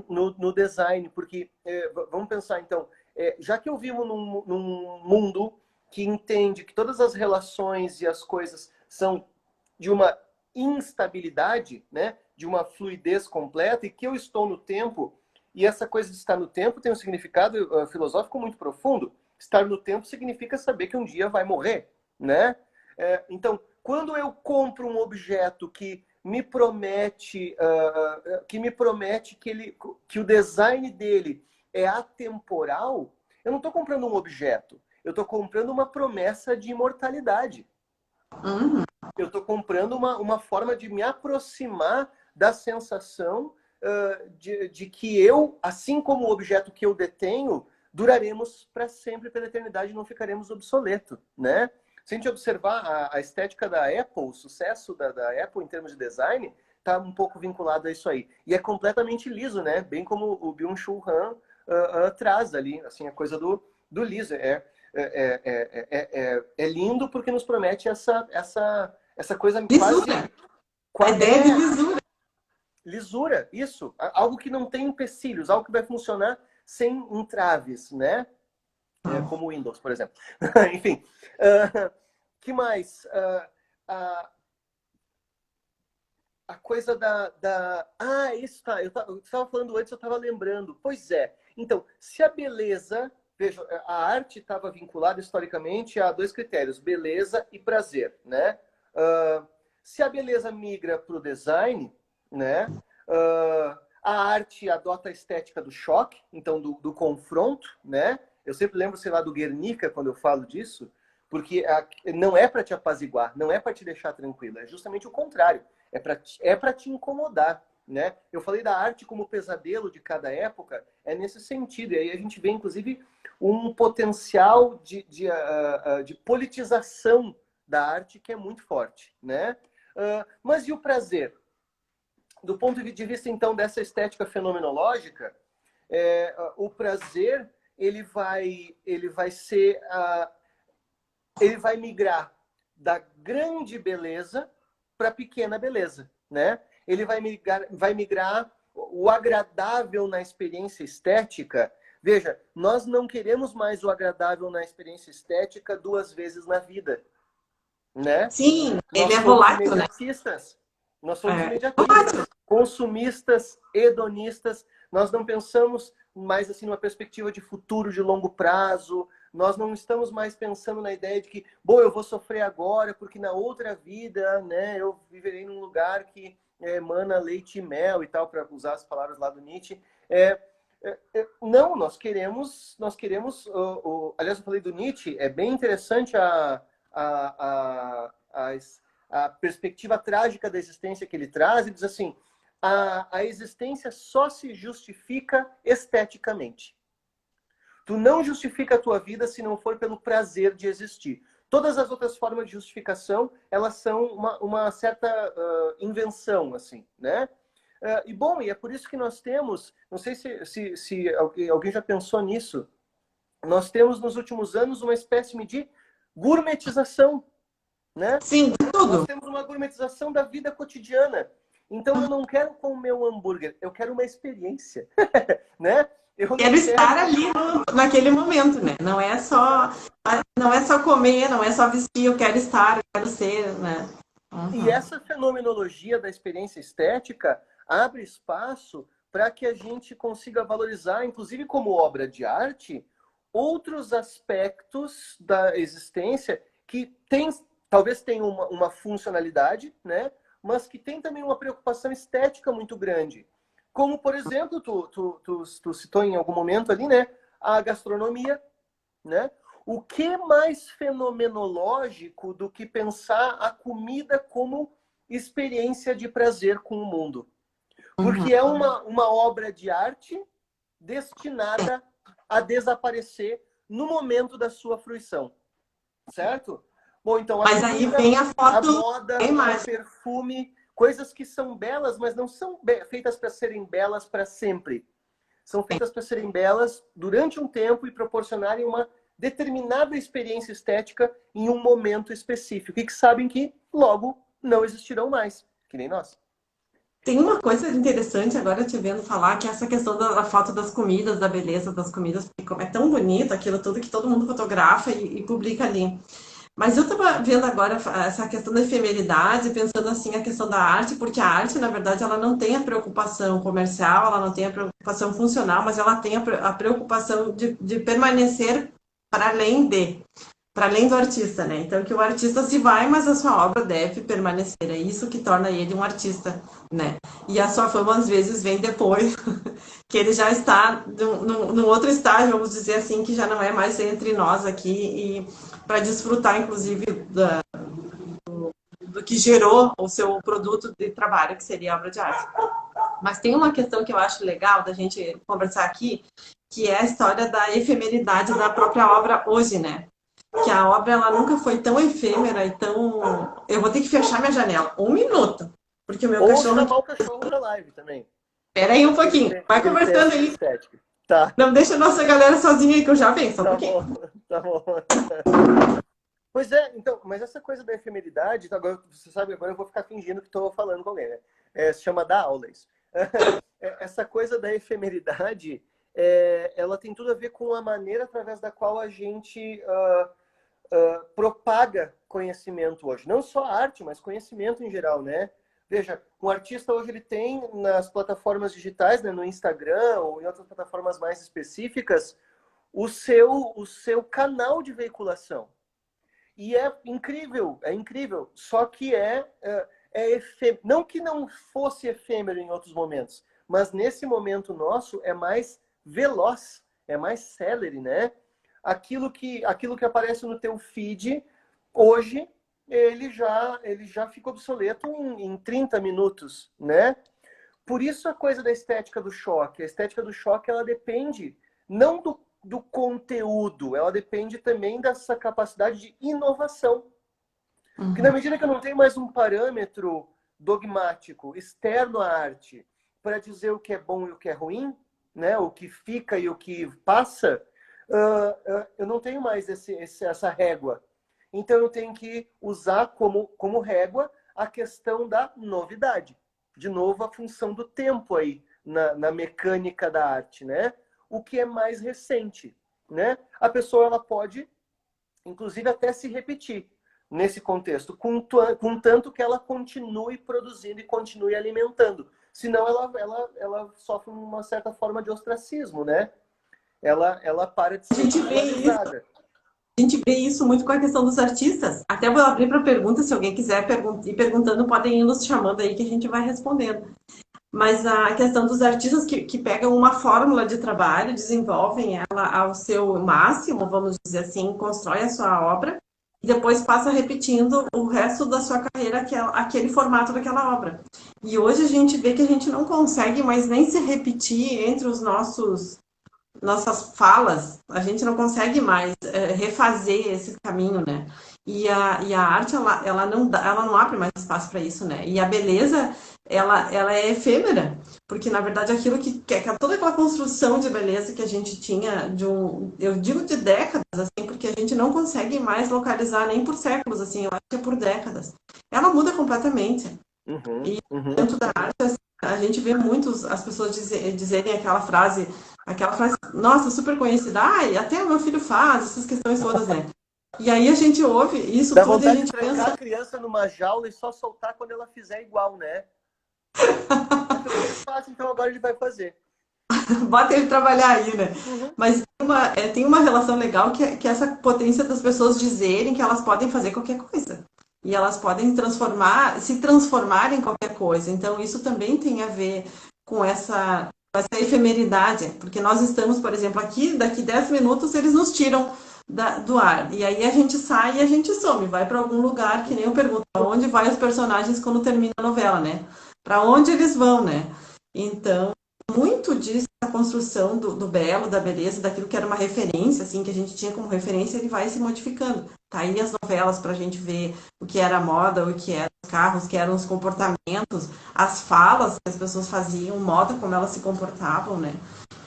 no design. Porque, vamos pensar então, já que eu vivo num mundo que entende que todas as relações e as coisas são de uma instabilidade, né? De uma fluidez completa, e que eu estou no tempo, e essa coisa de estar no tempo tem um significado filosófico muito profundo. Estar no tempo significa saber que um dia vai morrer, né? Então, quando eu compro um objeto que me promete, que o design dele é atemporal, eu não estou comprando um objeto, eu estou comprando uma promessa de imortalidade. Uhum. Eu estou comprando uma forma de me aproximar da sensação de que eu, assim como o objeto que eu detenho, duraremos para sempre, pela eternidade, e não ficaremos obsoletos, né? Se a gente observar a estética da Apple, o sucesso da Apple em termos de design, está um pouco vinculado a isso aí. E é completamente liso, né? Bem como o Byung-Chul Han traz ali, assim, a coisa do liso. É lindo porque nos promete essa coisa quase... Lisura. A ideia de lisura. Lisura, isso. Algo que não tem empecilhos, algo que vai funcionar sem entraves, né? Como o Windows, por exemplo. Enfim. Que mais? A coisa isso tá. Eu estava falando antes, eu estava lembrando. Pois é. Então, se a beleza... Veja, a arte estava vinculada historicamente a dois critérios, beleza e prazer, né? Se a beleza migra para o design, né? A arte adota a estética do choque, então do confronto, né? Eu sempre lembro, sei lá, do Guernica quando eu falo disso, porque não é para te apaziguar, não é para te deixar tranquilo, é justamente o contrário, é para te incomodar, né? Eu falei da arte como pesadelo de cada época, é nesse sentido, e aí a gente vê, inclusive, um potencial de politização da arte que é muito forte, né? Mas e o prazer? Do ponto de vista, então, dessa estética fenomenológica, o prazer ele vai migrar da grande beleza para a pequena beleza, né? Ele vai migrar o agradável na experiência estética. Veja, nós não queremos mais o agradável na experiência estética 2 vezes na vida, né? Sim, Nós ele é somos volátil, né? imediatistas. Nós somos É. imediatistas, consumistas, hedonistas. Nós não pensamos mais assim numa perspectiva de futuro de longo prazo. Nós não estamos mais pensando na ideia de que, bom, eu vou sofrer agora porque na outra vida, né, eu viverei num lugar que emana leite e mel e tal, para usar as palavras lá do Nietzsche. Não, nós queremos, aliás, eu falei do Nietzsche, é bem interessante a, a perspectiva trágica da existência que ele traz, e diz assim, a existência só se justifica esteticamente. Tu não justifica a tua vida se não for pelo prazer de existir. Todas as outras formas de justificação, elas são uma certa invenção, assim, né? E bom, e é por isso que nós temos, não sei se alguém já pensou nisso, nós temos nos últimos anos uma espécie de gourmetização, né? Sim, de Nós tudo. temos uma gourmetização da vida cotidiana. Então eu não quero comer um hambúrguer, eu quero uma experiência, né? Eu Quero não estar quero... ali naquele momento, né? Não é só comer, não é só vestir, eu quero estar, eu quero ser, né? E Uhum. essa fenomenologia da experiência estética abre espaço para que a gente consiga valorizar, inclusive como obra de arte, outros aspectos da existência que talvez tenham uma funcionalidade, né? Mas que tem também uma preocupação estética muito grande. Como, por exemplo, tu citou em algum momento ali, né? A gastronomia, né? O que mais fenomenológico do que pensar a comida como experiência de prazer com o mundo? Porque é uma obra de arte destinada a desaparecer no momento da sua fruição. Certo? Bom, então Mas aí vem a a foto, moda, o perfume, coisas que são belas, mas não são feitas para serem belas para sempre. São feitas para serem belas durante um tempo e proporcionarem uma determinada experiência estética em um momento específico. E que sabem que logo não existirão mais, que nem nós. Tem uma coisa interessante agora te vendo falar, que é essa questão da foto das comidas, da beleza das comidas, porque como é tão bonito aquilo tudo que todo mundo fotografa e publica ali. Mas eu estava vendo agora essa questão da efemeridade, pensando assim a questão da arte, porque a arte, na verdade, ela não tem a preocupação comercial, ela não tem a preocupação funcional, mas ela tem a preocupação de permanecer para além do artista, né? Então, que o artista se vai, mas a sua obra deve permanecer. É isso que torna ele um artista, né? E a sua fama, às vezes, vem depois, que ele já está num outro estágio, vamos dizer assim, que já não é mais entre nós aqui, e para desfrutar, inclusive, do que gerou o seu produto de trabalho, que seria a obra de arte. Mas tem uma questão que eu acho legal da gente conversar aqui, que é a história da efemeridade da própria obra hoje, né? Que a obra ela nunca foi tão efêmera e tão... Eu vou ter que fechar minha janela. Um minuto. Porque o meu Ou cachorro... chamar o cachorro para live também. Espera aí um pouquinho. Vai conversando aí. Estética. Tá. Não deixa a nossa galera sozinha aí que eu já venho. Só um pouquinho. Tá bom. Pois é, então, mas essa coisa da efemeridade, agora, você sabe, agora eu vou ficar fingindo que estou falando com alguém, né? Se chama dar aula isso. Essa coisa da efemeridade, ela tem tudo a ver com a maneira através da qual a gente propaga conhecimento hoje. Não só arte, mas conhecimento em geral, né? Veja, um artista hoje ele tem nas plataformas digitais, né, no Instagram ou em outras plataformas mais específicas, o seu canal de veiculação. E é incrível. Só que não que não fosse efêmero em outros momentos, mas nesse momento nosso é mais veloz, é mais célere, né? Aquilo que aparece no teu feed, hoje, ele já fica obsoleto em 30 minutos, né? Por isso a coisa da estética do choque. A estética do choque, ela depende não do conteúdo, ela depende também dessa capacidade de inovação. Porque na medida que eu não tenho mais um parâmetro dogmático, externo à arte, para dizer o que é bom e o que é ruim, né? O que fica e o que passa, eu não tenho mais essa régua. Então eu tenho que usar como régua a questão da novidade. De novo, a função do tempo aí, na mecânica da arte, né? O que é mais recente, né? A pessoa ela pode, inclusive, até se repetir nesse contexto, contanto que ela continue produzindo e continue alimentando. Senão ela sofre uma certa forma de ostracismo, né? Ela para de ser valorizada. A gente vê isso muito com a questão dos artistas. Até vou abrir para pergunta, se alguém quiser ir perguntando, podem ir nos chamando aí que a gente vai respondendo. Mas a questão dos artistas que pegam uma fórmula de trabalho, desenvolvem ela ao seu máximo, vamos dizer assim, constrói a sua obra e depois passa repetindo o resto da sua carreira aquele formato daquela obra. E hoje a gente vê que a gente não consegue mais nem se repetir entre os nossas falas, a gente não consegue mais refazer esse caminho, né? E a arte, ela não abre mais espaço para isso, né? E a beleza, ela é efêmera, porque, na verdade, aquilo que toda aquela construção de beleza que a gente tinha, eu digo de décadas, assim, porque a gente não consegue mais localizar nem por séculos, assim, eu acho que é por décadas. Ela muda completamente. E dentro da arte, assim, a gente vê as pessoas dizerem aquela frase, nossa, super conhecida, até o meu filho faz, essas questões todas, né? E aí a gente ouve isso Dá tudo e a gente de trancar a criança numa jaula e só soltar quando ela fizer igual, né? fácil, então agora ele vai fazer. Bota ele trabalhar aí, né? Uhum. Mas tem uma relação legal que é essa potência das pessoas dizerem que elas podem fazer qualquer coisa. E elas podem se transformar em qualquer coisa. Então, isso também tem a ver com essa efemeridade. Porque nós estamos, por exemplo, aqui, daqui 10 minutos eles nos tiram do ar. E aí a gente sai e a gente some, vai para algum lugar, que nem eu pergunto, onde vai os personagens quando termina a novela, né? Para onde eles vão, né? Então, muito disso, a construção do belo, da beleza, daquilo que era uma referência, assim, que a gente tinha como referência, ele vai se modificando. Tá aí as novelas para a gente ver o que era a moda, o que eram os carros, o que eram os comportamentos, as falas que as pessoas faziam, o modo como elas se comportavam, né?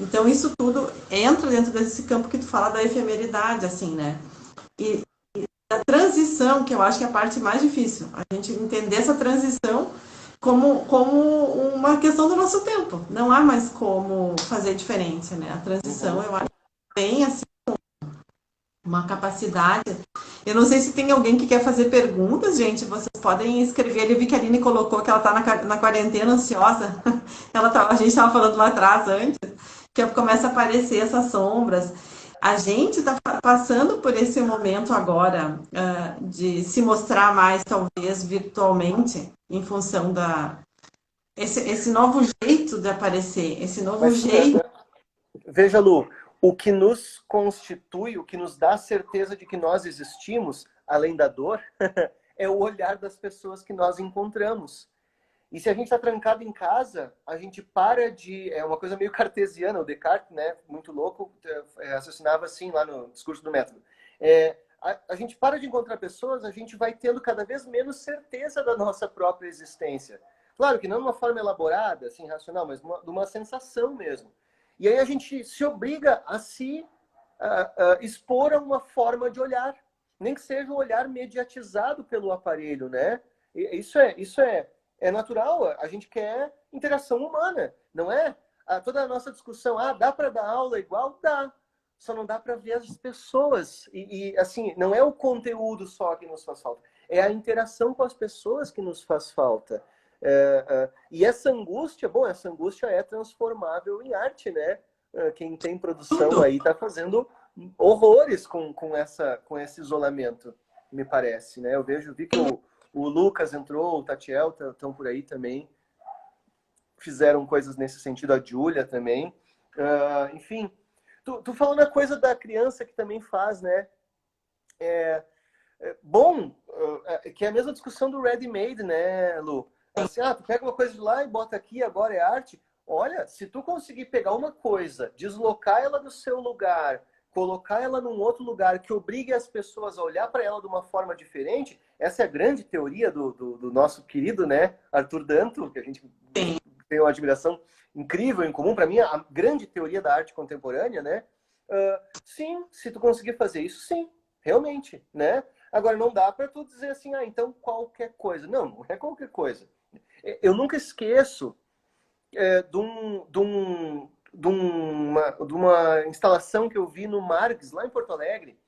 Então, isso tudo entra dentro desse campo que tu fala da efemeridade, assim, né? E a transição, que eu acho que é a parte mais difícil, a gente entender essa transição como uma questão do nosso tempo. Não há mais como fazer diferente, né? A transição, eu acho que tem, assim, uma capacidade. Eu não sei se tem alguém que quer fazer perguntas, gente. Vocês podem escrever. Eu vi que a Aline colocou que ela está na quarentena ansiosa. A gente estava falando lá atrás, antes, que começa a aparecer essas sombras. A gente está passando por esse momento agora de se mostrar mais, talvez, virtualmente, em função esse novo jeito de aparecer, esse novo Mas jeito. veja, Lu, o que nos constitui, o que nos dá a certeza de que nós existimos, além da dor, é o olhar das pessoas que nós encontramos. E se a gente está trancado em casa, a gente para de... É uma coisa meio cartesiana, o Descartes, né, muito louco, raciocinava assim lá no discurso do método. A gente para de encontrar pessoas, a gente vai tendo cada vez menos certeza da nossa própria existência. Claro que não de uma forma elaborada, assim, racional, mas de uma sensação mesmo. E aí a gente se obriga a se expor a uma forma de olhar, nem que seja um olhar mediatizado pelo aparelho, né? Isso é natural, a gente quer interação humana, não é? Toda a nossa discussão, dá para dar aula igual? Dá, só não dá para ver as pessoas. Assim, não é o conteúdo só que nos faz falta, é a interação com as pessoas que nos faz falta. E essa angústia é transformável em arte, né? Quem tem produção aí está fazendo horrores com esse isolamento, me parece, né? Vi que o Lucas entrou, o Tatiel estão por aí também, fizeram coisas nesse sentido, a Júlia também. Enfim, tu falou na coisa da criança que também faz, né? Que é a mesma discussão do ready-made, né, Lu? Assim, tu pega uma coisa de lá e bota aqui, agora é arte. Olha, se tu conseguir pegar uma coisa, deslocar ela do seu lugar, colocar ela num outro lugar que obrigue as pessoas a olhar para ela de uma forma diferente, essa é a grande teoria do nosso querido, né, Arthur Danto, que a gente tem uma admiração incrível em comum. Para mim, a grande teoria da arte contemporânea, né? Sim, se tu conseguir fazer isso, sim, realmente, né? Agora, não dá para tu dizer assim, então qualquer coisa. Não é qualquer coisa. Eu nunca esqueço de uma instalação que eu vi no Margs, lá em Porto Alegre,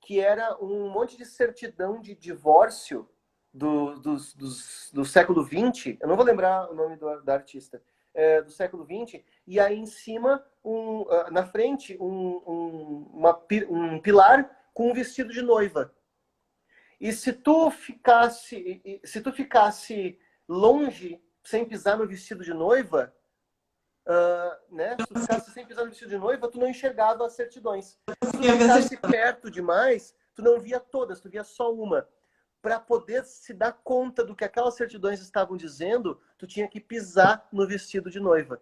que era um monte de certidão de divórcio do século XX. Eu não vou lembrar o nome da artista. Do século XX. E aí em cima, na frente, um pilar com um vestido de noiva. E se tu ficasse longe, sem pisar no vestido de noiva, né? Se tu ficasse sem pisar no vestido de noiva, tu não enxergava as certidões. Se tu ficasse perto demais, tu não via todas, tu via só uma. Para poder se dar conta do que aquelas certidões estavam dizendo, tu tinha que pisar no vestido de noiva.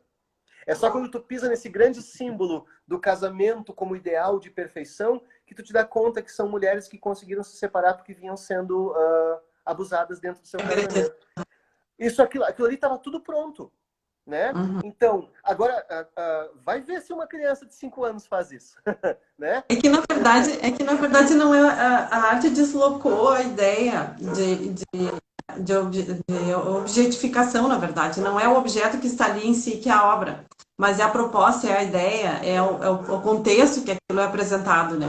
É só quando tu pisa nesse grande símbolo do casamento como ideal de perfeição que tu te dá conta que são mulheres que conseguiram se separar porque vinham sendo abusadas dentro do seu casamento. Aquilo ali estava tudo pronto, né? Uhum. Então, agora, vai ver se uma criança de 5 anos faz isso, né? É que na verdade não é a arte deslocou a ideia de objetificação, na verdade. Não é o objeto que está ali em si que é a obra, mas é a proposta, é a ideia, é o contexto que aquilo é apresentado, né?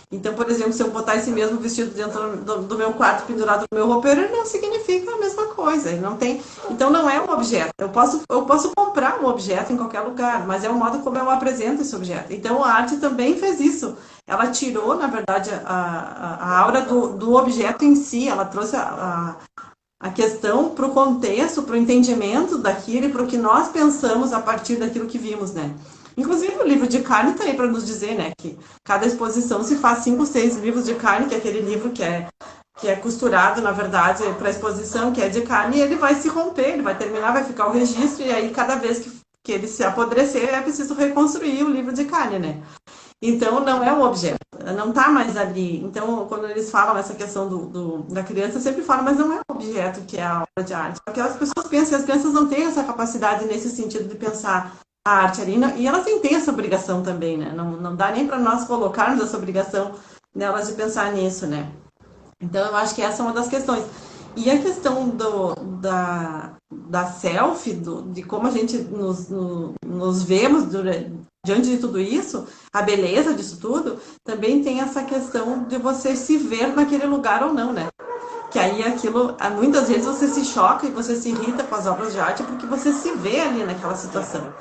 Então, por exemplo, se eu botar esse mesmo vestido dentro do meu quarto pendurado no meu roupeiro, ele não significa a mesma coisa. Ele não tem. Então, não é um objeto. Eu posso comprar um objeto em qualquer lugar, mas é o modo como eu apresento esse objeto. Então, a arte também fez isso. Ela tirou, na verdade, a aura do objeto em si. Ela trouxe a questão para o contexto, para o entendimento daquilo e para o que nós pensamos a partir daquilo que vimos, né? Inclusive o livro de carne está aí para nos dizer, né, que cada exposição se faz 5, 6 livros de carne, que é aquele livro que é costurado, na verdade, para a exposição, que é de carne, e ele vai se romper, ele vai terminar, vai ficar o registro, e aí cada vez que ele se apodrecer, é preciso reconstruir o livro de carne, né? Então, não é um objeto, não está mais ali. Então, quando eles falam essa questão da criança, sempre falam, mas não é um objeto que é a obra de arte. Porque as pessoas pensam, as crianças não têm essa capacidade nesse sentido de pensar a arte ali, e elas têm essa obrigação também, né? Não dá nem para nós colocarmos essa obrigação nelas de pensar nisso, né? Então, eu acho que essa é uma das questões. E a questão da selfie, de como a gente nos vemos diante de tudo isso, a beleza disso tudo, também tem essa questão de você se ver naquele lugar ou não, né? Que aí aquilo, muitas vezes você se choca e você se irrita com as obras de arte porque você se vê ali naquela situação.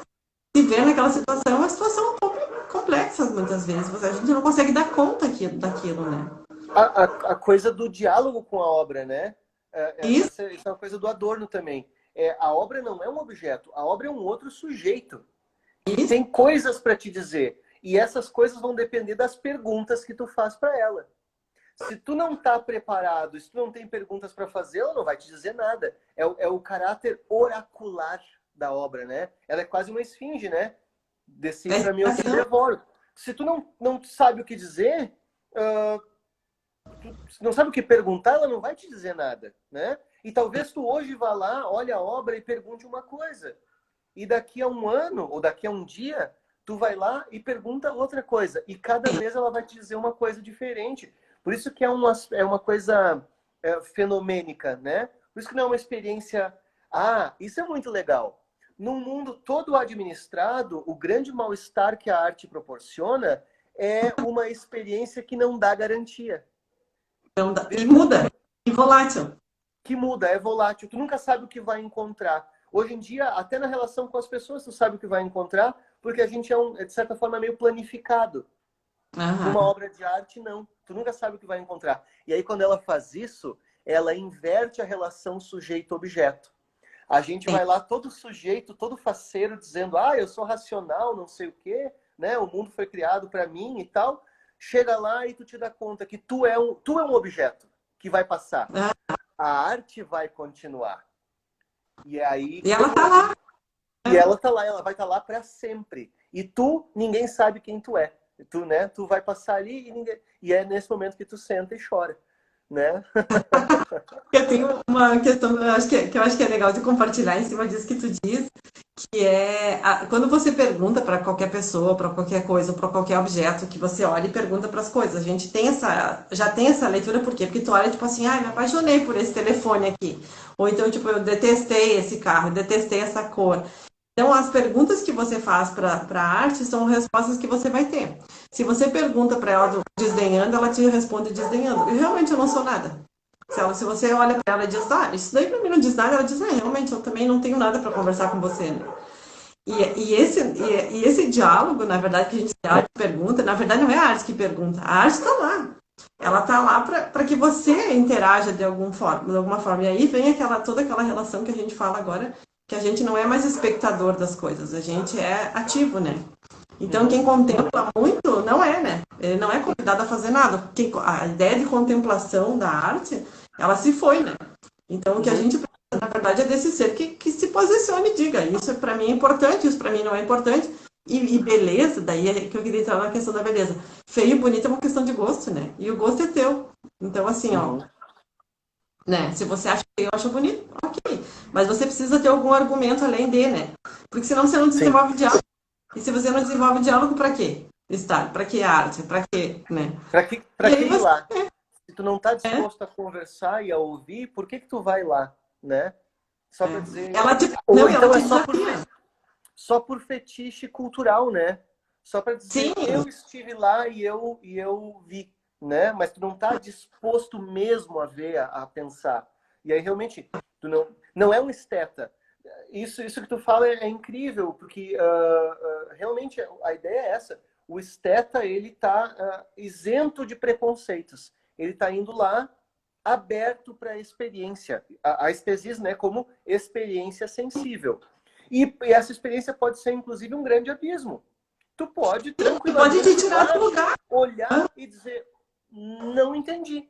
Se ver naquela situação é uma situação um pouco complexa, muitas vezes. A gente não consegue dar conta daquilo, né? A coisa do diálogo com a obra, né? Isso. Essa é uma coisa do Adorno também. A obra não é um objeto, a obra é um outro sujeito. E tem coisas para te dizer. E essas coisas vão depender das perguntas que tu faz para ela. Se tu não está preparado, se tu não tem perguntas para fazer, ela não vai te dizer nada. É o caráter oracular da obra, né? Ela é quase uma esfinge, né? Decifra-me eu te devoro. Se tu não sabe o que dizer, tu não sabe o que perguntar, ela não vai te dizer nada, né? E talvez tu hoje vá lá, olhe a obra e pergunte uma coisa. E daqui a um ano, ou daqui a um dia, tu vai lá e pergunta outra coisa. E cada vez ela vai te dizer uma coisa diferente. Por isso que é uma coisa fenomênica, né? Por isso que não é uma experiência... isso é muito legal. Num mundo todo administrado, o grande mal-estar que a arte proporciona é uma experiência que não dá garantia. E muda, e volátil. Que muda, é volátil. Tu nunca sabe o que vai encontrar. Hoje em dia, até na relação com as pessoas, tu sabe o que vai encontrar, porque a gente é, de certa forma, meio planificado. Numa obra de arte, não. Tu nunca sabe o que vai encontrar. E aí, quando ela faz isso, ela inverte a relação sujeito-objeto. A gente vai lá todo sujeito, todo faceiro, dizendo, eu sou racional, não sei o quê, né? O mundo foi criado para mim e tal. Chega lá e tu te dá conta que tu é um objeto que vai passar. A arte vai continuar. E aí... E ela tá lá. E ela tá lá, ela vai estar lá para sempre. E tu, ninguém sabe quem tu é. Tu, né? Tu vai passar ali e é nesse momento que tu senta e chora, né? Eu tenho uma questão que eu acho que é legal de compartilhar em cima disso que tu diz, que é quando você pergunta para qualquer pessoa, para qualquer coisa, para qualquer objeto, que você olha e pergunta para as coisas. A gente já tem essa leitura, por quê? Porque tu olha tipo assim, me apaixonei por esse telefone aqui. Ou então, tipo, eu detestei esse carro, eu detestei essa cor. Então, as perguntas que você faz para a arte são respostas que você vai ter. Se você pergunta para ela desdenhando, ela te responde desdenhando. E realmente eu não sou nada. Se você olha para ela e diz, isso daí para mim não diz nada, ela diz, realmente eu também não tenho nada para conversar com você. Né? E esse diálogo, na verdade, que a arte pergunta, na verdade não é a arte que pergunta, a arte está lá. Ela está lá para que você interaja de alguma forma. E aí vem toda aquela relação que a gente fala agora, que a gente não é mais espectador das coisas, a gente é ativo, né? Então, quem contempla muito, não é, né? Ele não é convidado a fazer nada. A ideia de contemplação da arte, ela se foi, né? Então, o que a gente precisa, na verdade, é desse ser que se posicione e diga, isso para mim é importante, isso para mim não é importante. E beleza, daí é que eu queria entrar na questão da beleza. Feio e bonito é uma questão de gosto, né? E o gosto é teu. Então, assim, né? Se você acha feio, eu acho bonito, ok. Mas você precisa ter algum argumento além de, né? Porque senão você não desenvolve diálogo. E se você não desenvolve diálogo, para quê? Para que arte? Para quê, né? Para que ir lá? Se tu não está disposto a conversar e a ouvir, por que tu vai lá, né? Só para dizer... então é só por fetiche cultural, né? Só para dizer, eu estive lá e eu vi. né? Mas tu não está disposto mesmo a ver, a pensar. E aí, realmente, tu não é um esteta. Isso que tu fala é incrível, porque realmente a ideia é essa. O esteta, ele está isento de preconceitos. Ele está indo lá aberto para a experiência. A estesis, né, como experiência sensível. E essa experiência pode ser, inclusive, um grande abismo. Tu pode Pode te tranquilamente ir tirar lá, do lugar. olhar e dizer, não entendi.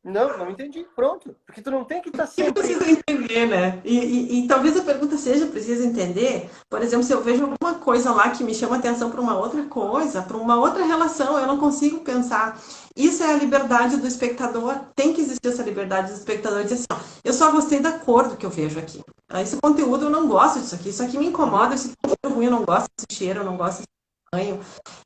Não entendi. Pronto. Porque tu não tem que estar Que sempre... precisa entender, né? E talvez a pergunta seja, precisa entender, por exemplo, se eu vejo alguma coisa lá que me chama atenção para uma outra coisa, para uma outra relação, eu não consigo pensar. Isso é a liberdade do espectador, tem que existir essa liberdade do espectador de dizer assim, ó, eu só gostei da cor do que eu vejo aqui. Esse conteúdo eu não gosto disso aqui, isso aqui me incomoda, esse cheiro ruim, eu não gosto desse cheiro, eu não gosto desse tamanho.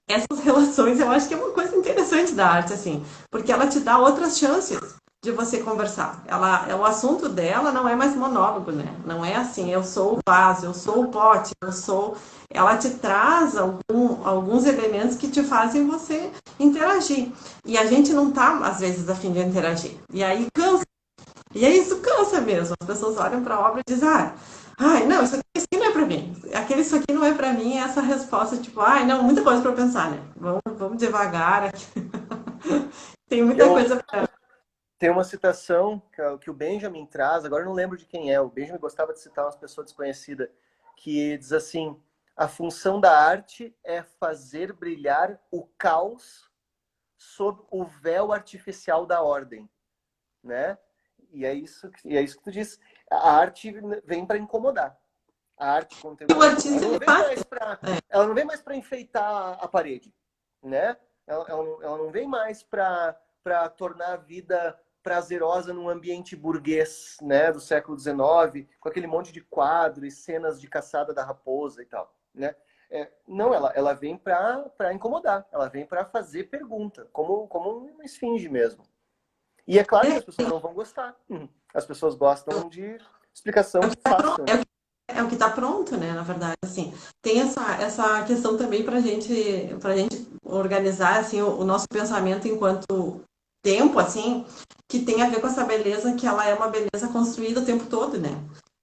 Essas relações eu acho que é uma coisa interessante da arte, assim, porque ela te dá outras chances de você conversar. O assunto dela não é mais monólogo, né? Não é assim, eu sou o vaso, eu sou o pote, eu sou. Ela te traz alguns elementos que te fazem você interagir. E a gente não tá, às vezes, a fim de interagir. E aí cansa. E aí isso cansa mesmo. As pessoas olham para a obra e dizem, ai, não, isso aqui não é para mim. Isso aqui não é para mim, é essa resposta, tipo, ai, não, muita coisa para pensar, né? Vamos devagar aqui. Tem muita Eu coisa para. tenho uma citação que o Benjamin traz, agora eu não lembro de quem é. O Benjamin gostava de citar umas pessoas desconhecidas, que diz assim, a função da arte é fazer brilhar o caos sob o véu artificial da ordem, né? E é isso que tu diz. A arte vem para incomodar. A arte O contemporânea. artista ele faz. Ela não vem mais para enfeitar a parede, né? Ela não vem mais para tornar a vida prazerosa num ambiente burguês, né, do século XIX, com aquele monte de quadro e cenas de caçada da raposa e tal, né? Não, ela vem para incomodar, ela vem para fazer pergunta, como uma esfinge mesmo. E é claro que as pessoas não vão gostar. As pessoas gostam de explicação fácil, né? É o que está pronto, né? Na verdade, assim, tem essa questão também para gente organizar assim o nosso pensamento enquanto tempo, assim, que tem a ver com essa beleza que ela é uma beleza construída o tempo todo, né?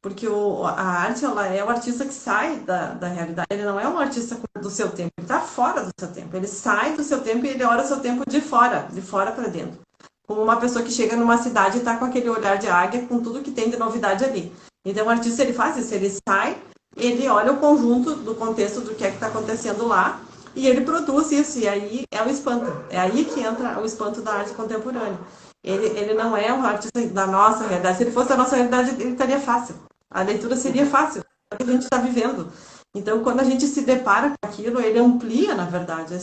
Porque a arte, ela é o artista que sai da realidade. Ele não é um artista do seu tempo, ele está fora do seu tempo. Ele sai do seu tempo e ele olha o seu tempo de fora para dentro. Como uma pessoa que chega numa cidade e está com aquele olhar de águia, com tudo que tem de novidade ali. Então, o artista, ele faz isso, ele sai, ele olha o conjunto do contexto do que é que está acontecendo lá, e ele produz isso, e aí é o espanto. É aí que entra o espanto da arte contemporânea. Ele não é um artista da nossa realidade. Se ele fosse da nossa realidade, ele estaria fácil. A leitura seria fácil, é o que a gente está vivendo. Então, quando a gente se depara com aquilo, ele amplia, na verdade,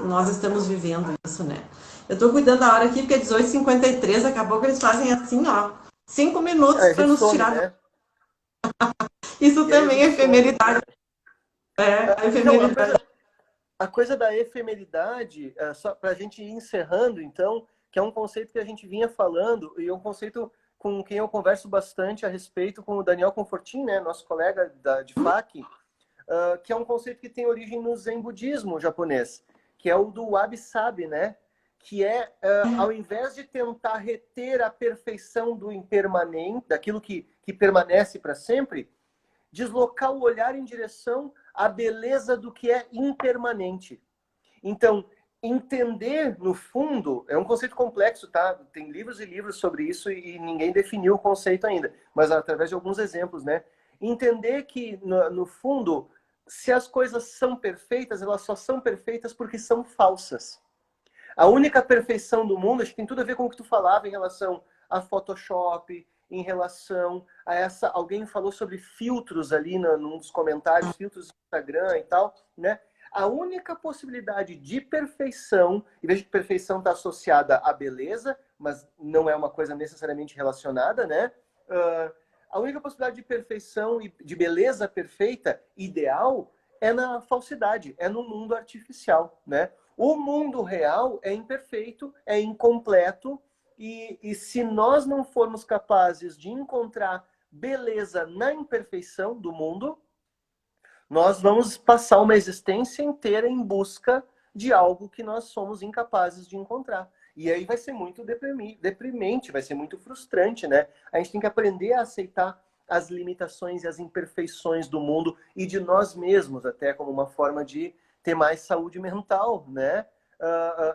nós estamos vivendo isso, né? Eu estou cuidando da hora aqui, porque é 18h53, daqui a pouco eles fazem assim, ó, 5 minutos A para gente nos some, tirar. né? Isso E aí a também é gente some, efemeridade. né? A Então, efemeridade. a coisa da efemeridade, só para a gente ir encerrando, então, que é um conceito que a gente vinha falando, e é um conceito com quem eu converso bastante a respeito, com o Daniel Confortin, né, nosso colega de FAC, que é um conceito que tem origem no Zen budismo japonês, que é o do wabi-sabi, né? Que é, ao invés de tentar reter a perfeição do impermanente, daquilo que permanece para sempre, deslocar o olhar em direção à beleza do que é impermanente. Então, entender, no fundo, é um conceito complexo, tá? Tem livros e livros sobre isso e ninguém definiu o conceito ainda, mas através de alguns exemplos, né? Entender que, no fundo, se as coisas são perfeitas, elas só são perfeitas porque são falsas. A única perfeição do mundo, acho que tem tudo a ver com o que tu falava em relação a Photoshop, em relação a essa... Alguém falou sobre filtros ali num dos comentários, filtros do Instagram e tal, né? A única possibilidade de perfeição, em vez de perfeição estar associada à beleza, mas não é uma coisa necessariamente relacionada, né? A única possibilidade de perfeição e de beleza perfeita, ideal, é na falsidade, é no mundo artificial, né? O mundo real é imperfeito, é incompleto, e se nós não formos capazes de encontrar beleza na imperfeição do mundo, nós vamos passar uma existência inteira em busca de algo que nós somos incapazes de encontrar. E aí vai ser muito deprimente, vai ser muito frustrante, né? A gente tem que aprender a aceitar as limitações e as imperfeições do mundo e de nós mesmos, até como uma forma de ter mais saúde mental, né?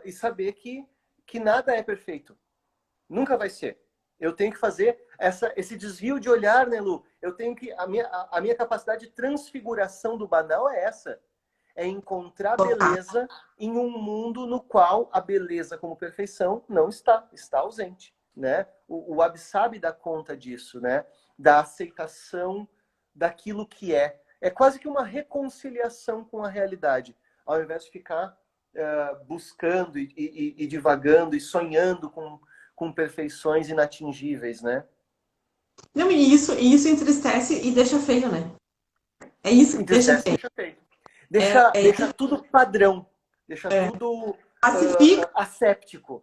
E saber que nada é perfeito. Nunca vai ser. Eu tenho que fazer esse desvio de olhar, né, Lu? Eu tenho que... A minha capacidade de transfiguração do banal é essa. É encontrar beleza em um mundo no qual a beleza como perfeição não está ausente, né? O Wabi-Sabi dá conta disso, né? Da aceitação daquilo que é. É quase que uma reconciliação com a realidade, ao invés de ficar buscando e divagando e sonhando com perfeições inatingíveis, né? Não, e isso entristece e deixa feio, né? É isso que deixa Entristece, feio. deixa feio. É Deixa tudo padrão. Deixa tudo Massifica, asséptico.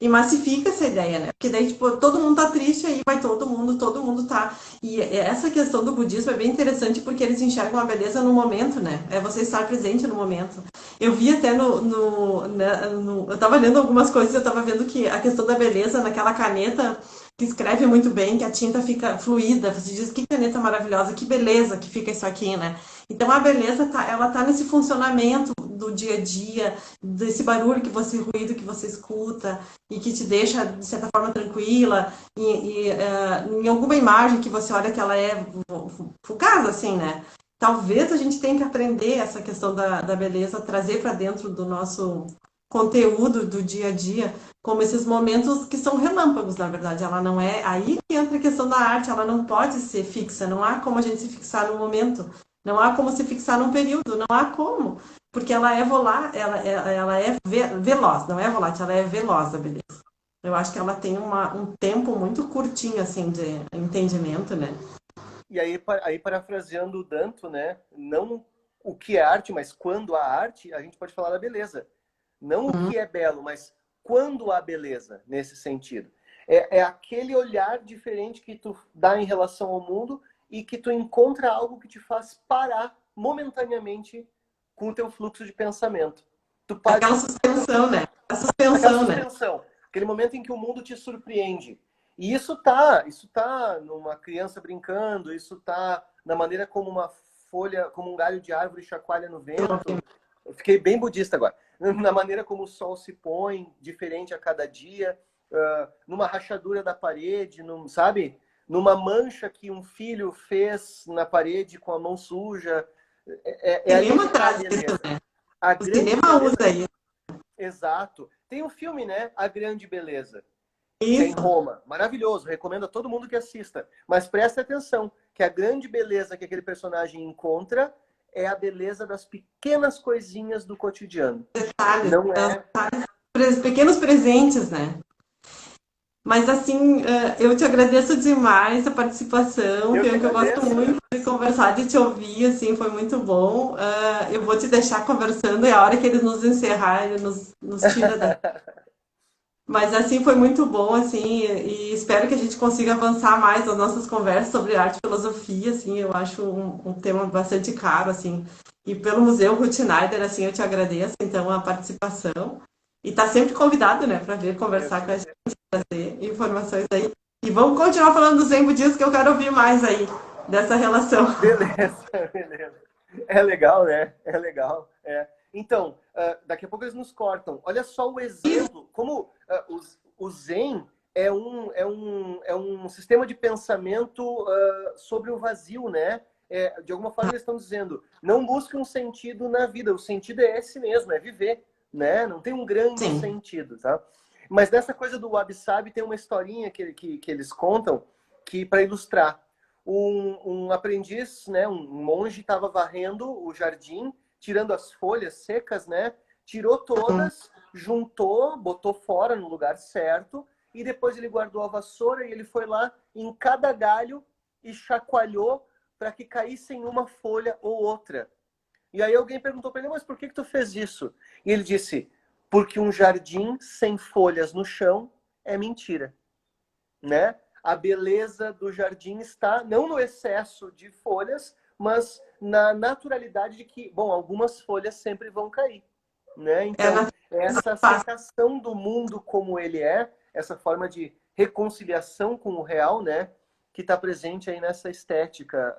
e massifica essa ideia, né? Porque daí, tipo, todo mundo tá triste, aí vai todo mundo tá... E essa questão do budismo é bem interessante porque eles enxergam a beleza no momento, né? É você estar presente no momento. Eu vi até eu tava lendo algumas coisas, eu tava vendo que a questão da beleza naquela caneta que escreve muito bem, que a tinta fica fluida, você diz que caneta maravilhosa, que beleza que fica isso aqui, né? Então a beleza ela tá nesse funcionamento do dia a dia, desse barulho ruído que você escuta e que te deixa de certa forma tranquila, em alguma imagem que você olha que ela é fugaz, assim, né? Talvez a gente tenha que aprender essa questão da beleza, trazer para dentro do nosso conteúdo do dia a dia, como esses momentos que são relâmpagos, na verdade. Ela não é. Aí que entra a questão da arte, ela não pode ser fixa, não há como a gente se fixar no momento, não há como se fixar num período, não há como. Porque ela é ela é veloz, não é volátil, ela é veloz, a beleza. Eu acho que ela tem um tempo muito curtinho, assim, de entendimento, né? E aí parafraseando o Danto, né? Não o que é arte, mas quando há arte, a gente pode falar da beleza. Não o que é belo, mas quando há beleza, nesse sentido. É aquele olhar diferente que tu dá em relação ao mundo e que tu encontra algo que te faz parar momentaneamente com o teu fluxo de pensamento. Aquela suspensão, né? A Aquela suspensão, né? suspensão, aquele momento em que o mundo te surpreende. E isso tá numa criança brincando, isso tá na maneira como uma folha, como um galho de árvore chacoalha no vento. Eu fiquei bem budista agora. Na maneira como o sol se põe, diferente a cada dia, numa rachadura da parede, sabe? Numa mancha que um filho fez na parede com a mão suja. O cinema traz isso, né? O cinema usa isso. Exato. Tem um filme, né? A Grande Beleza. Isso. Que é em Roma. Maravilhoso. Recomendo a todo mundo que assista. Mas preste atenção, que a grande beleza que aquele personagem encontra é a beleza das pequenas coisinhas do cotidiano. Detalhes, Não é... pequenos presentes, né? Mas assim, eu te agradeço demais a participação, que eu gosto muito de conversar, de te ouvir, assim, foi muito bom. Eu vou te deixar conversando e a hora que eles nos encerrarem, ele nos tira da... Mas assim, foi muito bom, assim, e espero que a gente consiga avançar mais nas nossas conversas sobre arte e filosofia, assim, eu acho um tema bastante caro, assim. E pelo Museu Ruth Schneider, assim, eu te agradeço, então, a participação. E tá sempre convidado, né, para vir conversar com a gente, trazer informações aí. E vamos continuar falando dos Zen budistas, que eu quero ouvir mais aí dessa relação. Beleza, beleza. É legal, né? É legal. É. Então, daqui a pouco eles nos cortam. Olha só o exemplo, como o Zen é um sistema de pensamento sobre o vazio, né? De alguma forma eles estão dizendo, não busque um sentido na vida, o sentido é esse mesmo, é viver, né? Não tem um grande sentido, tá? Mas nessa coisa do wabi-sabi tem uma historinha que eles contam que para ilustrar. Um aprendiz, né, um monge estava varrendo o jardim, tirando as folhas secas, né? Tirou todas, juntou, botou fora no lugar certo e depois ele guardou a vassoura e ele foi lá em cada galho e chacoalhou para que caíssem uma folha ou outra. E aí alguém perguntou para ele, mas por que tu fez isso? E ele disse, porque um jardim sem folhas no chão é mentira, né? A beleza do jardim está não no excesso de folhas, mas na naturalidade de que, bom, algumas folhas sempre vão cair. né? Então, essa aceitação do mundo como ele é, essa forma de reconciliação com o real, né? Que está presente aí nessa estética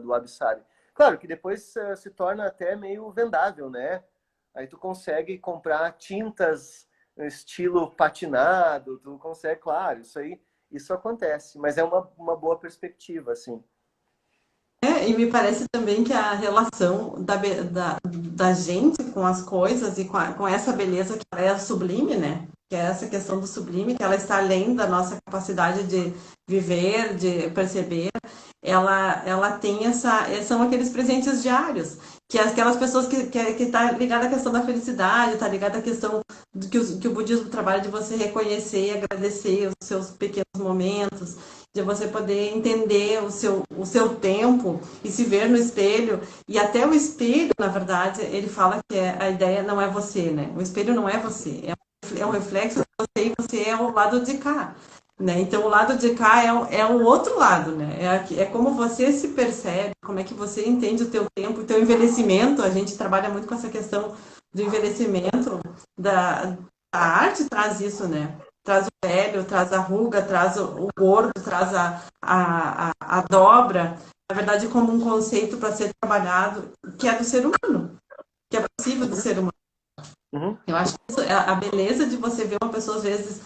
do Wabi-Sabi. Claro que depois se torna até meio vendável, né? Aí tu consegue comprar tintas estilo patinado, tu consegue, claro, isso acontece, mas é uma boa perspectiva, assim. E me parece também que a relação da gente com as coisas e com essa beleza que ela é sublime, né? Que é essa questão do sublime, que ela está além da nossa capacidade de viver, de perceber. Ela tem são aqueles presentes diários, que aquelas pessoas que tá ligada à questão da felicidade, tá ligada à questão do que o budismo trabalha de você reconhecer e agradecer os seus pequenos momentos, de você poder entender o seu tempo e se ver no espelho. E até o espelho, na verdade, ele fala que a ideia não é você, né? O espelho não é você, é um reflexo de você e você é o lado de cá. Né? Então, o lado de cá é o outro lado, né? É como você se percebe, como é que você entende o teu tempo, o teu envelhecimento. A gente trabalha muito com essa questão do envelhecimento, a arte traz isso, né? Traz o velho, traz a ruga, traz o gordo, traz a dobra. Na verdade, como um conceito para ser trabalhado, que é do ser humano, que é possível do ser humano. Uhum. Eu acho que a beleza de você ver uma pessoa, às vezes,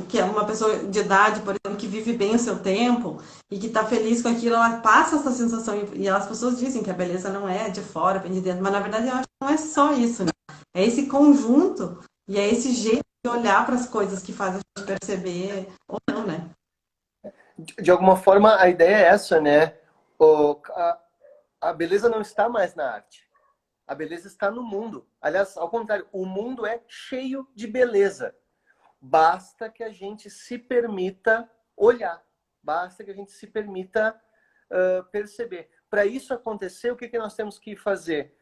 que é uma pessoa de idade, por exemplo, que vive bem o seu tempo e que está feliz com aquilo, ela passa essa sensação. E as pessoas dizem que a beleza não é de fora, vem de dentro, mas na verdade eu acho que não é só isso, né? É esse conjunto e é esse jeito de olhar para as coisas que faz a gente perceber ou não, né? De alguma forma, a ideia é essa, né? A beleza não está mais na arte. A beleza está no mundo. Aliás, ao contrário, o mundo é cheio de beleza. Basta que a gente se permita olhar. Basta que a gente se permita perceber. Para isso acontecer, o que nós temos que fazer?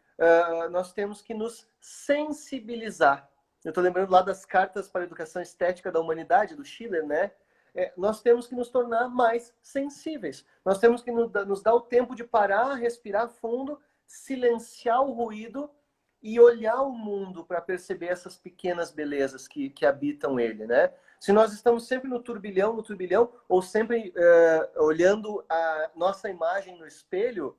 Nós temos que nos sensibilizar. Eu estou lembrando lá das cartas para a educação estética da humanidade, do Schiller, né? Nós temos que nos tornar mais sensíveis. Nós temos que nos dar o tempo de parar, respirar fundo, silenciar o ruído e olhar o mundo para perceber essas pequenas belezas que habitam ele, né? Se nós estamos sempre no turbilhão, ou sempre olhando a nossa imagem no espelho,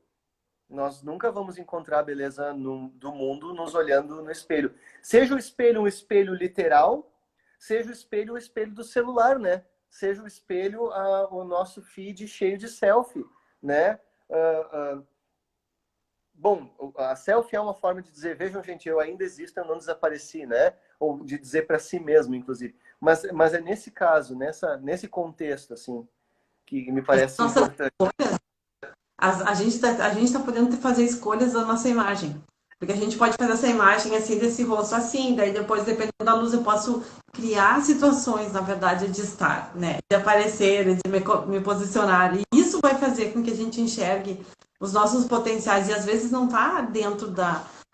nós nunca vamos encontrar a beleza do mundo nos olhando no espelho. Seja o espelho um espelho literal, seja o espelho do celular, né? Seja o espelho o nosso feed cheio de selfie, né? Bom, a selfie é uma forma de dizer, vejam, gente, eu ainda existo, eu não desapareci, né? Ou de dizer para si mesmo, inclusive. Mas é nesse caso, nesse contexto, assim, que me parece importante. A gente tá podendo fazer escolhas da nossa imagem. Porque a gente pode fazer essa imagem assim, desse rosto assim, daí depois, dependendo da luz, eu posso criar situações, na verdade, de estar, né? De aparecer, de me posicionar. E isso vai fazer com que a gente enxergue os nossos potenciais. E às vezes não tá dentro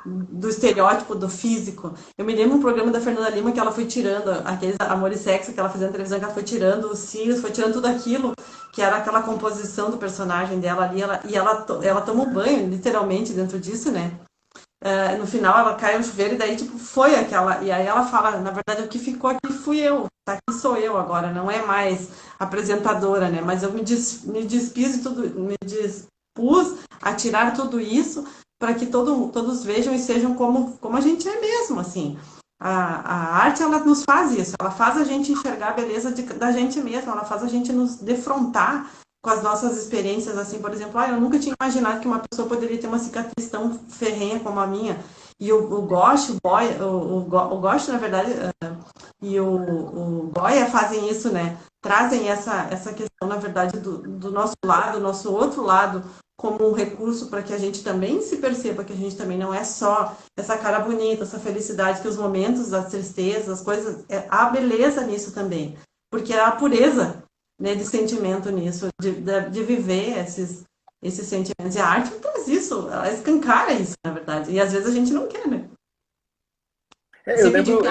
do estereótipo do físico. Eu me lembro um programa da Fernanda Lima que ela foi tirando aqueles Amor e Sexo que ela fazia na televisão, que ela foi tirando os cílios, foi tirando tudo aquilo que era aquela composição do personagem dela ali, ela toma um banho, literalmente, dentro disso, né? No final ela cai no chuveiro e daí, tipo, foi aquela. E aí ela fala, na verdade, o que ficou aqui fui eu, tá aqui sou eu agora, não é mais apresentadora, né? Mas eu me despiz de tudo, me dispus a tirar tudo isso para que todos vejam e sejam como a gente é mesmo, assim. A arte, ela nos faz isso, ela faz a gente enxergar a beleza da gente mesma, ela faz a gente nos defrontar com as nossas experiências, assim, por exemplo, eu nunca tinha imaginado que uma pessoa poderia ter uma cicatriz tão ferrenha como a minha. E o Gosh, o Gosh, na verdade, e o Goya fazem isso, né? Trazem essa questão, na verdade, do nosso lado, nosso outro lado, como um recurso para que a gente também se perceba que a gente também não é só essa cara bonita, essa felicidade, que os momentos, as tristezas, as coisas, há beleza nisso também. Porque há a pureza, né, de sentimento nisso, de viver esses sentimentos. E a arte traz isso, ela escancara isso, na verdade. E às vezes a gente não quer, né? Eu lembro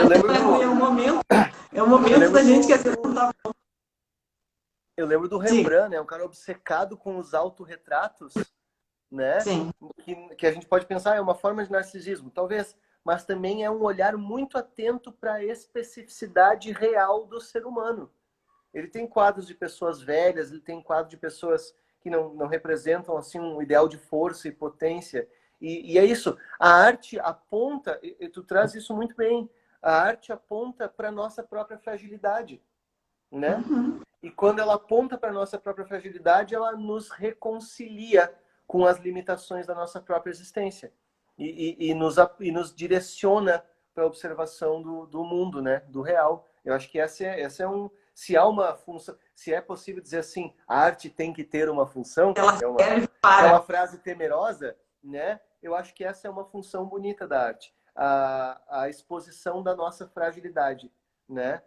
É o momento da gente que às vezes não tá. Eu lembro do Rembrandt, né? Um cara obcecado com os autorretratos, né? Sim. Que a gente pode pensar é uma forma de narcisismo, talvez. mas também é um olhar muito atento para a especificidade real do ser humano. Ele tem quadros de pessoas velhas, ele tem quadros de pessoas que não representam assim um ideal de força e potência. E é isso. A arte aponta, e tu traz isso muito bem, a arte aponta para a nossa própria fragilidade, né? Uhum. E quando ela aponta para a nossa própria fragilidade, ela nos reconcilia com as limitações da nossa própria existência. E nos direciona para a observação do mundo, né? Do real. Eu acho que essa é um... Se há uma função, se é possível dizer assim, a arte tem que ter uma função, Ela serve é para. uma frase temerosa, né? Eu acho que essa é uma função bonita da arte. A exposição da nossa fragilidade, né?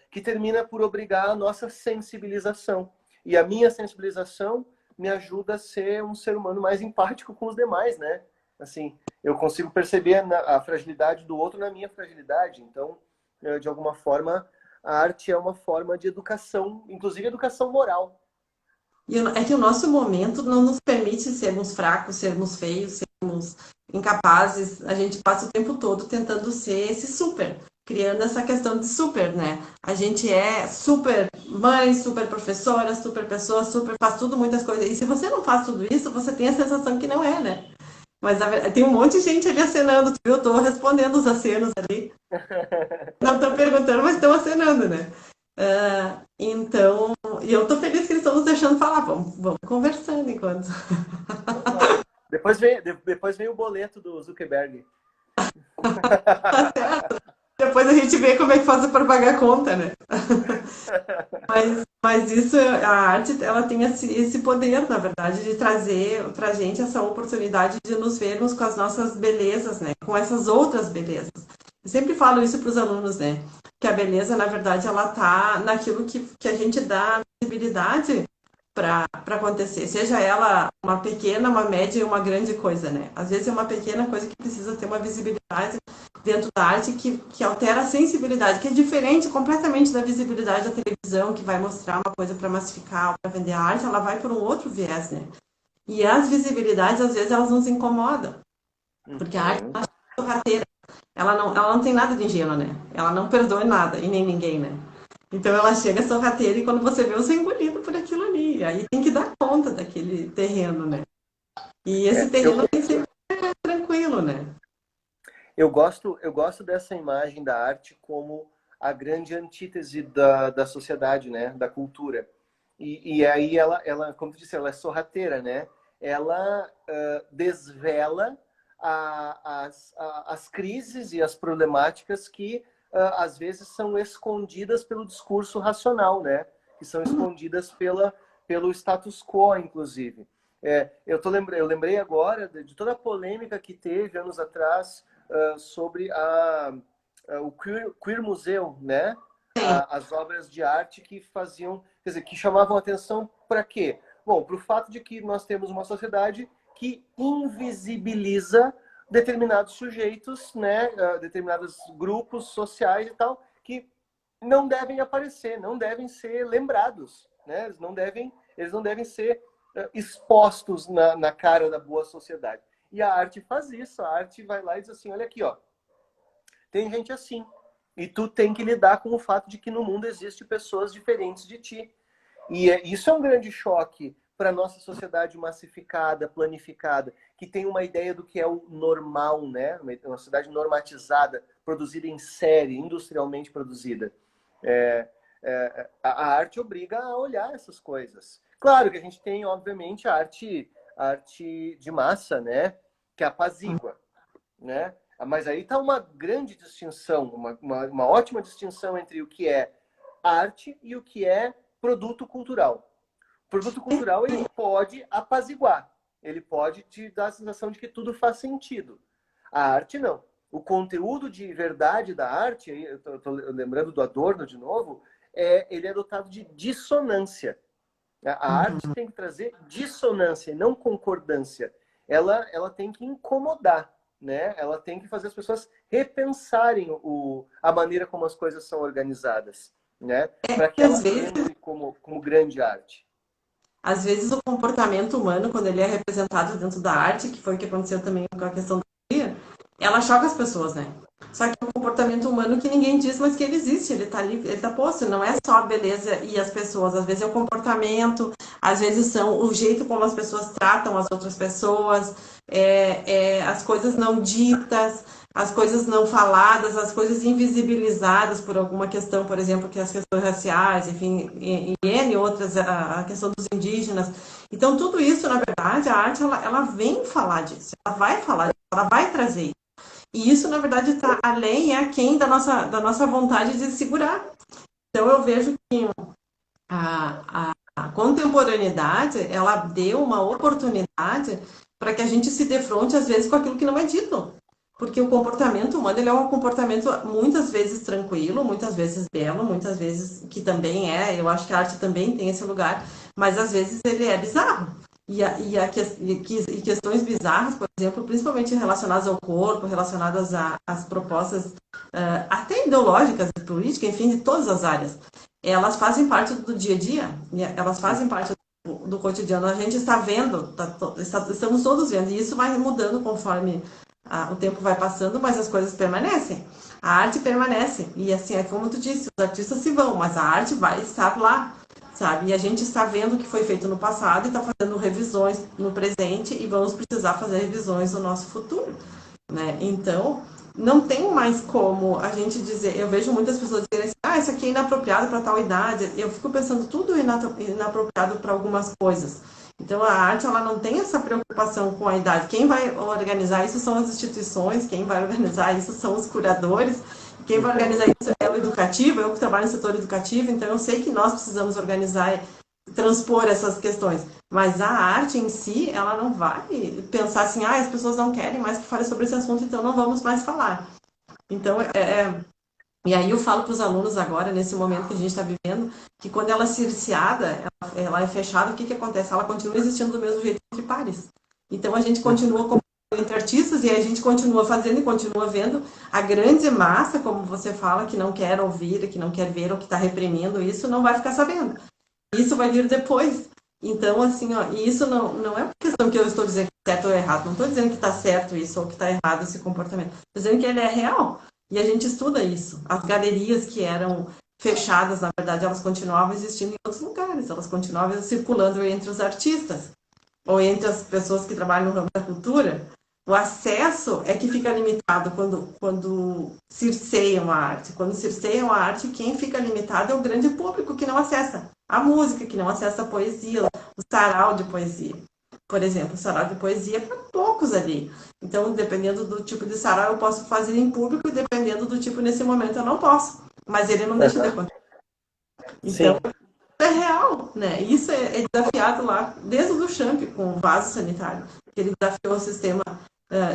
Que termina por obrigar a nossa sensibilização. E a minha sensibilização me ajuda a ser um ser humano mais empático com os demais, né? Assim, eu consigo perceber a fragilidade do outro na minha fragilidade. Então, de alguma forma, a arte é uma forma de educação, inclusive educação moral. E é que o nosso momento não nos permite sermos fracos, sermos feios, sermos incapazes. A gente passa o tempo todo tentando ser esse super, criando essa questão de super, né? A gente é super mãe, super professora, super pessoa, super faz tudo, muitas coisas. E se você não faz tudo isso, você tem a sensação que não é, né? Mas tem um monte de gente ali acenando, tu viu? Eu tô respondendo os acenos ali. Não estão perguntando, mas estão acenando, né? Então, e eu tô feliz que eles estão nos deixando falar. Vamos conversando enquanto. Então, tá. Depois vem o boleto do Zuckerberg. Tá certo. Depois a gente vê como é que faz para pagar a conta, né? Mas isso, a arte, ela tem esse poder, na verdade, de trazer pra gente essa oportunidade de nos vermos com as nossas belezas, né? Com essas outras belezas. Eu sempre falo isso para os alunos, né? Que a beleza, na verdade, ela tá naquilo que a gente dá visibilidade para acontecer, seja ela uma pequena, uma média e uma grande coisa, né? Às vezes é uma pequena coisa que precisa ter uma visibilidade dentro da arte que altera a sensibilidade, que é diferente completamente da visibilidade da televisão, que vai mostrar uma coisa para massificar ou para vender a arte, ela vai por um outro viés, né? E as visibilidades, às vezes, elas nos incomodam, porque a arte é uma sorrateira, ela não tem nada de ingênuo, né? Ela não perdoa nada e nem ninguém, né? Então ela chega sorrateira e quando você vê, você é engolido por aquilo ali. E aí tem que dar conta daquele terreno, né? E esse Eu, terreno tem que ser tranquilo, né? eu gosto dessa imagem da arte como a grande antítese da sociedade, né? Da cultura. E aí ela, como tu disse, ela é sorrateira, né? Ela desvela as crises e as problemáticas que às vezes são escondidas pelo discurso racional, né? Que são escondidas pelo status quo, inclusive. Eu lembrei agora de toda a polêmica que teve anos atrás sobre o Queer Museu, né? As obras de arte que faziam, quer dizer, que chamavam atenção para quê? Bom, para o fato de que nós temos uma sociedade que invisibiliza determinados sujeitos, né? Determinados grupos sociais e tal, que não devem aparecer, não devem ser lembrados, né? Eles não devem ser expostos na cara da boa sociedade. E a arte faz isso, a arte vai lá e diz assim, olha aqui, ó, tem gente assim, e tu tem que lidar com o fato de que no mundo existem pessoas diferentes de ti. E isso é um grande choque para a nossa sociedade massificada, planificada, que tem uma ideia do que é o normal, né? Uma sociedade normatizada, produzida em série, industrialmente produzida. A arte obriga a olhar essas coisas. Claro que a gente tem, obviamente, a arte de massa, né? Que apazigua, né? Mas aí está uma grande distinção, uma ótima distinção entre o que é arte e o que é produto cultural. O produto cultural, ele pode apaziguar, ele pode te dar a sensação de que tudo faz sentido. A arte, não. O conteúdo de verdade da arte, eu estou lembrando do Adorno de novo, ele é dotado de dissonância. A arte tem que trazer dissonância e não concordância. Ela tem que incomodar, né? Ela tem que fazer as pessoas repensarem a maneira como as coisas são organizadas, né? Para que ela entre como grande arte. Às vezes o comportamento humano, quando ele é representado dentro da arte, que foi o que aconteceu também com a questão da ela choca as pessoas, né? Só que é um comportamento humano que ninguém diz, mas que ele existe, ele tá ali, ele tá posto, não é só a beleza e as pessoas, às vezes é o comportamento, às vezes são o jeito como as pessoas tratam as outras pessoas, as coisas não ditas, as coisas não faladas, as coisas invisibilizadas por alguma questão, por exemplo, que as questões raciais, enfim, e N outras, a questão dos indígenas. Então, tudo isso, na verdade, a arte, ela vem falar disso, ela vai falar disso, ela vai trazer. E isso, na verdade, está além e aquém da nossa vontade de segurar. Então, eu vejo que a contemporaneidade, ela deu uma oportunidade para que a gente se defronte, às vezes, com aquilo que não é dito. Porque o comportamento humano, ele é um comportamento muitas vezes tranquilo, muitas vezes belo, muitas vezes que também eu acho que a arte também tem esse lugar, mas às vezes ele é bizarro. E questões bizarras, por exemplo, principalmente relacionadas ao corpo, relacionadas às propostas até ideológicas, políticas, enfim, de todas as áreas, elas fazem parte do dia a dia, elas fazem parte do cotidiano. A gente está vendo, estamos todos vendo, e isso vai mudando conforme o tempo vai passando, mas as coisas permanecem. A arte permanece. E assim, é como tu disse, os artistas se vão, mas a arte vai estar lá, sabe? E a gente está vendo o que foi feito no passado e está fazendo revisões no presente e vamos precisar fazer revisões no nosso futuro, né? Então, não tem mais como a gente dizer, eu vejo muitas pessoas dizerem assim, isso aqui é inapropriado para tal idade. Eu fico pensando, tudo é inapropriado para algumas coisas. Então, a arte, ela não tem essa preocupação com a idade. Quem vai organizar isso são as instituições, quem vai organizar isso são os curadores, quem vai organizar isso é o educativo, eu que trabalho no setor educativo, então eu sei que nós precisamos organizar e transpor essas questões. Mas a arte em si, ela não vai pensar assim, as pessoas não querem mais que fale sobre esse assunto, então não vamos mais falar. Então, e aí eu falo para os alunos agora, nesse momento que a gente está vivendo, que quando ela é cerceada, ela é fechada, o que, que acontece? Ela continua existindo do mesmo jeito entre pares. Então a gente continua competindo entre artistas e a gente continua fazendo e continua vendo a grande massa, como você fala, que não quer ouvir, que não quer ver ou que está reprimindo isso, não vai ficar sabendo. Isso vai vir depois. Então, assim, ó, e isso não é uma questão que eu estou dizendo que é certo ou errado. Não estou dizendo que está certo isso ou que está errado esse comportamento. Estou dizendo que ele é real. E a gente estuda isso. As galerias que eram fechadas, na verdade, elas continuavam existindo em outros lugares. Elas continuavam circulando entre os artistas ou entre as pessoas que trabalham no ramo da cultura. O acesso é que fica limitado quando cerceiam a arte. Quando cerceiam a arte, quem fica limitado é o grande público que não acessa a música, que não acessa a poesia, o sarau de poesia. Por exemplo, o sarau de poesia é para poucos ali. Então, dependendo do tipo de sarau, eu posso fazer em público e dependendo do tipo, nesse momento, eu não posso. Mas ele não deixa de acontecer. Então, Sim. é real, né? Isso é desafiado lá desde o Duchamp com o vaso sanitário, que ele desafiou o sistema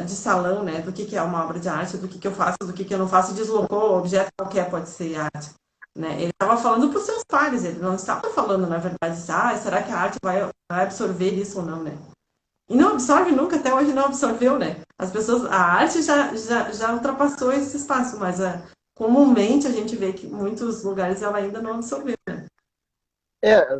de salão, né? Do que é uma obra de arte, do que eu faço, do que eu não faço, deslocou o objeto qualquer pode ser arte. Né? Ele estava falando para os seus pares, ele não estava falando, na verdade, será que a arte vai absorver isso ou não, né? E não absorve nunca, até hoje não absorveu, né? As pessoas, a arte já ultrapassou esse espaço, mas comumente a gente vê que em muitos lugares ela ainda não absorveu, né?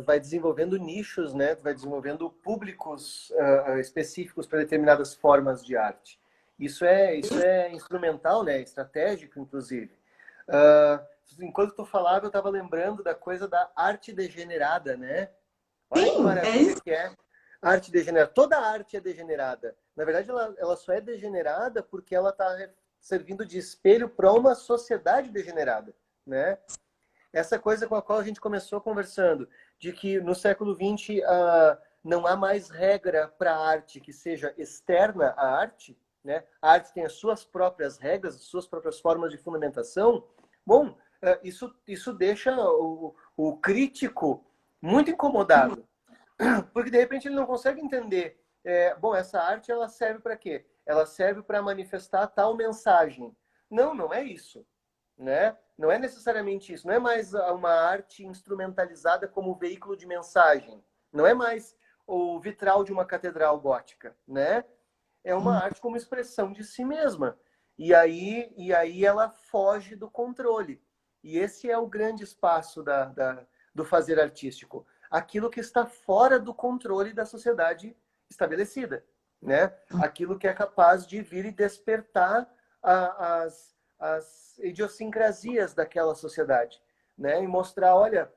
Vai desenvolvendo nichos, né? Vai desenvolvendo públicos específicos para determinadas formas de arte. Isso é instrumental, né? Estratégico, inclusive. Enquanto tu falava, eu estava lembrando da coisa da arte degenerada, né? Olha que Sim, maravilha isso. que é arte degenerada. Toda arte é degenerada. Na verdade, ela só é degenerada porque ela está servindo de espelho para uma sociedade degenerada, né? Essa coisa com a qual a gente começou conversando, de que no século XX não há mais regra para a arte que seja externa à arte, né? A arte tem as suas próprias regras, as suas próprias formas de fundamentação. Bom, isso deixa o crítico muito incomodado, porque de repente ele não consegue entender. Essa arte ela serve para quê? Ela serve para manifestar tal mensagem. Não, não é isso, né? Não é necessariamente isso. Não é mais uma arte instrumentalizada como veículo de mensagem. Não é mais o vitral de uma catedral gótica, né? É uma arte como expressão de si mesma. E aí ela foge do controle. E esse é o grande espaço do fazer artístico. Aquilo que está fora do controle da sociedade estabelecida, né? Aquilo que é capaz de vir e despertar as idiosincrasias daquela sociedade, né? E mostrar, olha,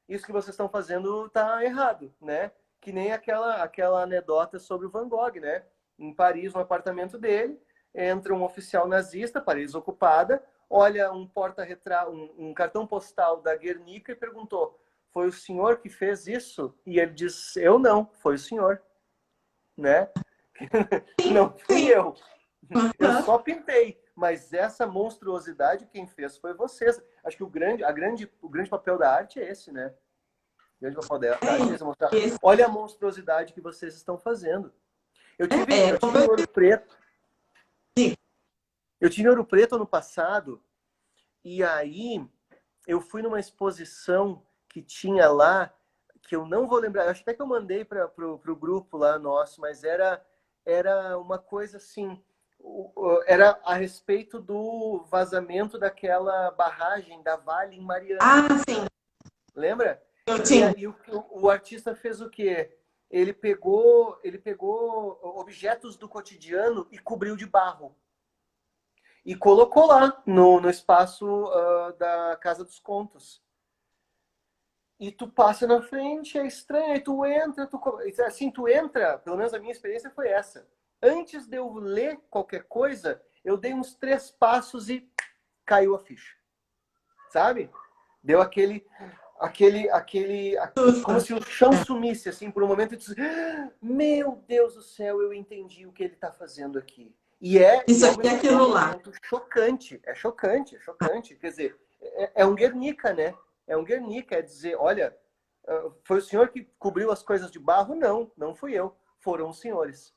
isso que vocês estão fazendo está errado, né? Que nem aquela anedota sobre o Van Gogh, né? Em Paris, no apartamento dele, entra um oficial nazista, Paris ocupada, olha um cartão postal da Guernica e perguntou: foi o senhor que fez isso? E ele diz: eu não, foi o senhor, né? Não fui eu. Eu só pintei, mas essa monstruosidade quem fez foi vocês. Acho que o grande papel da arte é esse, né? O grande papel da arte é esse, mostrar. Olha a monstruosidade que vocês estão fazendo. Eu tive em Ouro Preto. Eu tive em Ouro Preto ano passado, e aí eu fui numa exposição que tinha lá, que eu não vou lembrar, acho até que eu mandei para o grupo lá nosso, mas era uma coisa assim, era a respeito do vazamento daquela barragem da Vale em Mariana. Ah, sim. Lembra? Sim. E aí o artista fez o quê? Ele pegou objetos do cotidiano e cobriu de barro. E colocou lá no espaço da Casa dos Contos. E tu passa na frente, é estranho, aí tu entra, tu entra, pelo menos a minha experiência foi essa. Antes de eu ler qualquer coisa, eu dei uns 3 passos e caiu a ficha. Sabe? Deu aquele como se o chão sumisse, assim, por um momento, e tu diz, meu Deus do céu, eu entendi o que ele está fazendo aqui. Isso aqui é aquilo lá. Chocante, é chocante. Quer dizer, é um Guernica, né? É um Guernica, é dizer, olha, foi o senhor que cobriu as coisas de barro? Não fui eu. Foram os senhores,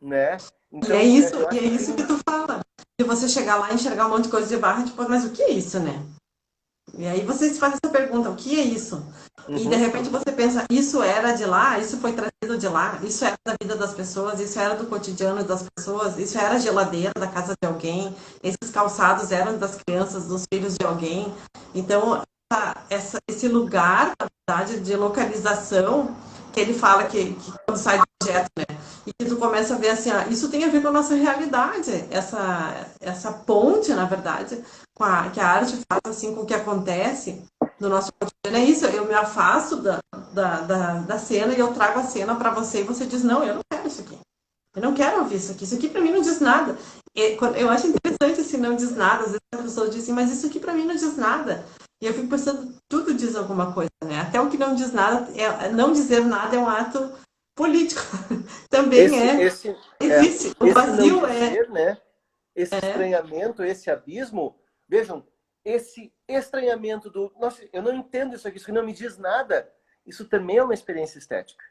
né? Então, é isso que tu fala. Se você chegar lá e enxergar um monte de coisa de barro, tipo, mas o que é isso, né? E aí você se faz essa pergunta, o que é isso? Uhum. E de repente você pensa, isso era de lá, isso foi trazido de lá, isso era da vida das pessoas, isso era do cotidiano das pessoas, isso era a geladeira da casa de alguém, esses calçados eram das crianças, dos filhos de alguém. Então, esse lugar, na verdade, de localização, que ele fala que quando sai do objeto, né? E que tu começa a ver assim, isso tem a ver com a nossa realidade, essa ponte, na verdade, que a arte faz assim com o que acontece no nosso cotidiano. É isso, eu me afasto da cena e eu trago a cena para você e você diz, não, eu não quero isso aqui. Eu não quero ouvir isso aqui para mim não diz nada. Eu acho interessante esse não diz nada, às vezes as pessoas dizem, mas isso aqui para mim não diz nada. E eu fico pensando, tudo diz alguma coisa, né? Até o que não diz nada, não dizer nada é um ato político. Também existe. O vazio não dizer, né? Esse estranhamento, esse abismo, vejam, esse estranhamento do, nossa, eu não entendo isso aqui não me diz nada, isso também é uma experiência estética.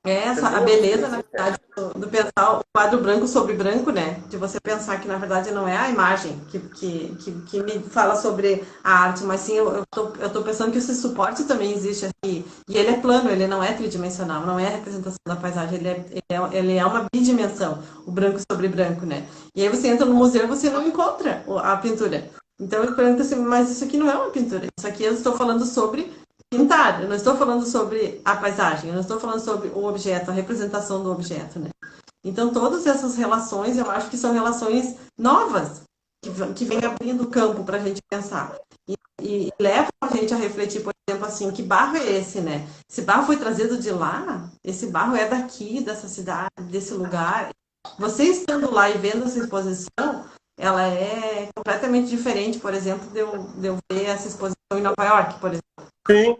A beleza, na verdade, do pensar o quadro branco sobre branco, né? De você pensar que, na verdade, não é a imagem que me fala sobre a arte, mas sim, eu tô pensando que esse suporte também existe aqui. E ele é plano, ele não é tridimensional, não é a representação da paisagem, ele é uma bidimensão, o branco sobre branco, né? E aí você entra no museu e você não encontra a pintura. Então eu pergunto assim, mas isso aqui não é uma pintura, isso aqui eu estou falando sobre pintar, eu não estou falando sobre a paisagem, eu não estou falando sobre o objeto, a representação do objeto, né? Então, todas essas relações, eu acho que são relações novas, que vêm abrindo o campo para a gente pensar. E levam a gente a refletir, por exemplo, assim, que barro é esse, né? Esse barro foi trazido de lá? Esse barro é daqui, dessa cidade, desse lugar? Você estando lá e vendo essa exposição, ela é completamente diferente, por exemplo, de eu ver essa exposição em Nova York, por exemplo. Sim.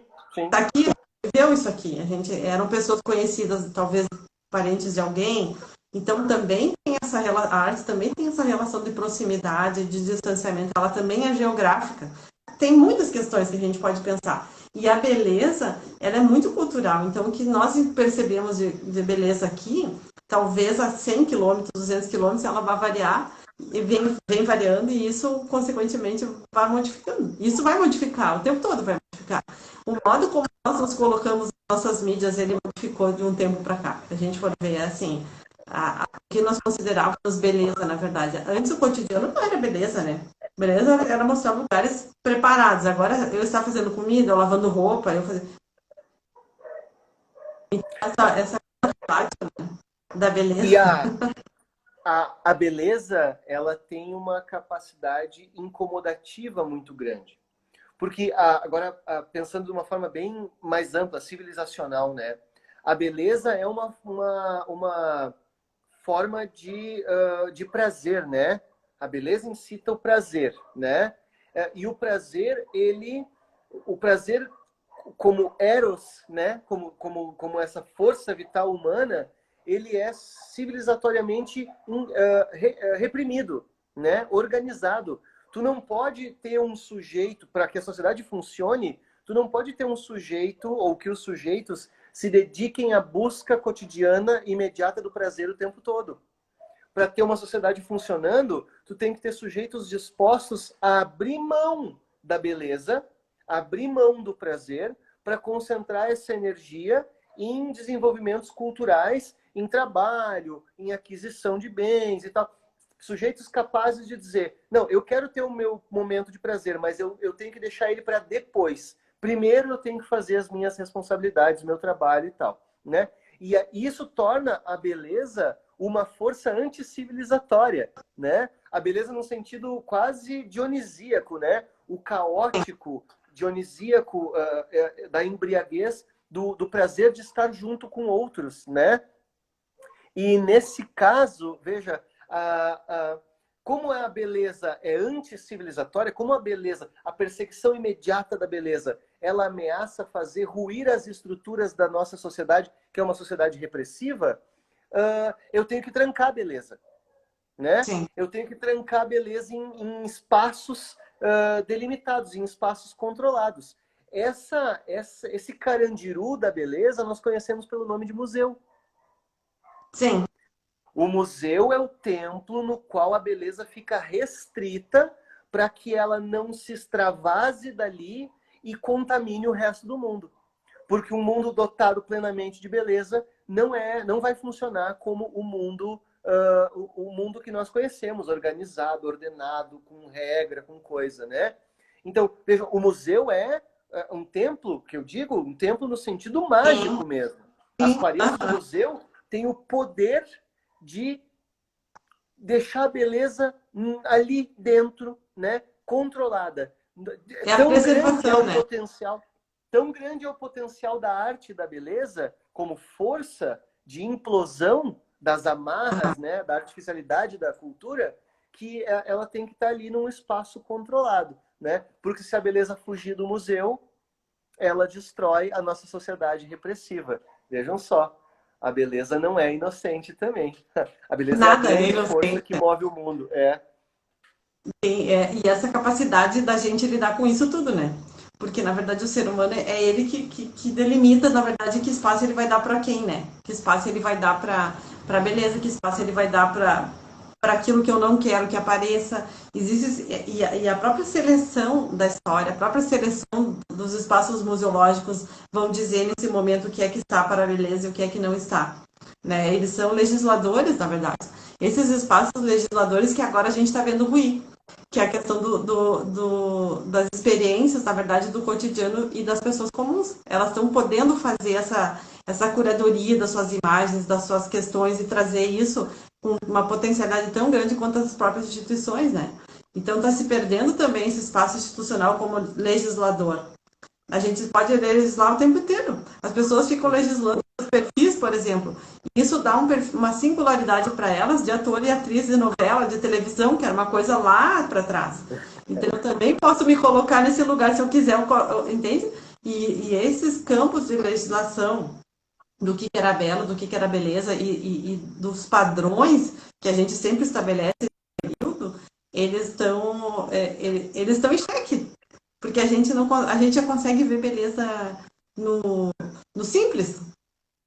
Tá aqui, viu isso aqui. Eram pessoas conhecidas, talvez parentes de alguém. Então também tem a arte também tem essa relação de proximidade, de distanciamento. Ela também é geográfica. Tem muitas questões que a gente pode pensar. E a beleza, ela é muito cultural. Então o que nós percebemos de beleza aqui, talvez a 100 quilômetros, 200 quilômetros, ela vai variar e vem variando, e isso, consequentemente, vai modificando. Isso vai modificar, o tempo todo vai modificar. O modo como nós nos colocamos nas nossas mídias, ele modificou de um tempo para cá. Se a gente for ver, assim, o que nós considerávamos beleza, na verdade. Antes, o cotidiano não era beleza, né? Beleza era mostrar lugares preparados. Agora, eu estar fazendo comida, eu lavando roupa, eu fazer... Essa parte, né, da beleza. a beleza, ela tem uma capacidade incomodativa muito grande. Porque, agora, pensando de uma forma bem mais ampla, civilizacional, né? A beleza é uma forma de prazer, né? A beleza incita o prazer, né? E o prazer, o prazer como eros, né? Como essa força vital humana, ele é civilizatoriamente reprimido, né? Organizado. Tu não pode ter um sujeito, para que a sociedade funcione, tu não pode ter um sujeito ou que os sujeitos se dediquem à busca cotidiana imediata do prazer o tempo todo. Para ter uma sociedade funcionando, tu tem que ter sujeitos dispostos a abrir mão da beleza, abrir mão do prazer, para concentrar essa energia em desenvolvimentos culturais, em trabalho, em aquisição de bens e tal. Sujeitos capazes de dizer, não, eu quero ter o meu momento de prazer, mas eu tenho que deixar ele para depois. Primeiro eu tenho que fazer as minhas responsabilidades, meu trabalho e tal, né? E isso torna a beleza uma força anticivilizatória, né? A beleza num sentido quase dionisíaco, né? O caótico, dionisíaco da embriaguez, do prazer de estar junto com outros, né? E nesse caso, veja, como a beleza é anticivilizatória, como a beleza, a perseguição imediata da beleza, ela ameaça fazer ruir as estruturas da nossa sociedade, que é uma sociedade repressiva, eu tenho que trancar a beleza, né? Sim. Eu tenho que trancar a beleza em espaços delimitados, em espaços controlados. Esse carandiru da beleza nós conhecemos pelo nome de museu. Sim. O museu é o templo no qual a beleza fica restrita para que ela não se extravase dali e contamine o resto do mundo. Porque um mundo dotado plenamente de beleza não vai funcionar como o mundo que nós conhecemos, organizado, ordenado, com regra, com coisa, né? Então, veja, o museu é um templo, que eu digo, um templo no sentido mágico mesmo. As paredes do museu têm o poder de deixar a beleza ali dentro, né, controlada. É a preservação, né? Tão grande é o potencial da arte e da beleza como força de implosão das amarras, né, da artificialidade da cultura, que ela tem que estar ali num espaço controlado, né? Porque se a beleza fugir do museu, ela destrói a nossa sociedade repressiva. Vejam só. A beleza não é inocente também. A beleza Nada é a é grande força inocente. que move o mundo. E essa capacidade da gente lidar com isso tudo, né? Porque, na verdade, o ser humano é ele que delimita, na verdade, que espaço ele vai dar para quem, né? Que espaço ele vai dar para beleza, que espaço ele vai dar para aquilo que eu não quero que apareça. Existe, e a própria seleção da história, a própria seleção dos espaços museológicos vão dizer nesse momento o que é que está para a beleza e o que é que não está. Né? Eles são legisladores, na verdade. Esses espaços legisladores que agora a gente está vendo ruir, que é a questão das experiências, na verdade, do cotidiano e das pessoas comuns. Elas estão podendo fazer essa curadoria das suas imagens, das suas questões e trazer isso com uma potencialidade tão grande quanto as próprias instituições, né? Então está se perdendo também esse espaço institucional como legislador. A gente pode legislar o tempo inteiro. As pessoas ficam legislando os perfis, por exemplo. Isso dá uma singularidade para elas de ator e atriz de novela, de televisão, que era uma coisa lá para trás. Então, eu também posso me colocar nesse lugar se eu quiser, entende? E esses campos de legislação do que era belo, do que era beleza e dos padrões que a gente sempre estabelece no período, eles estão em xeque. Porque a gente já consegue ver beleza no simples.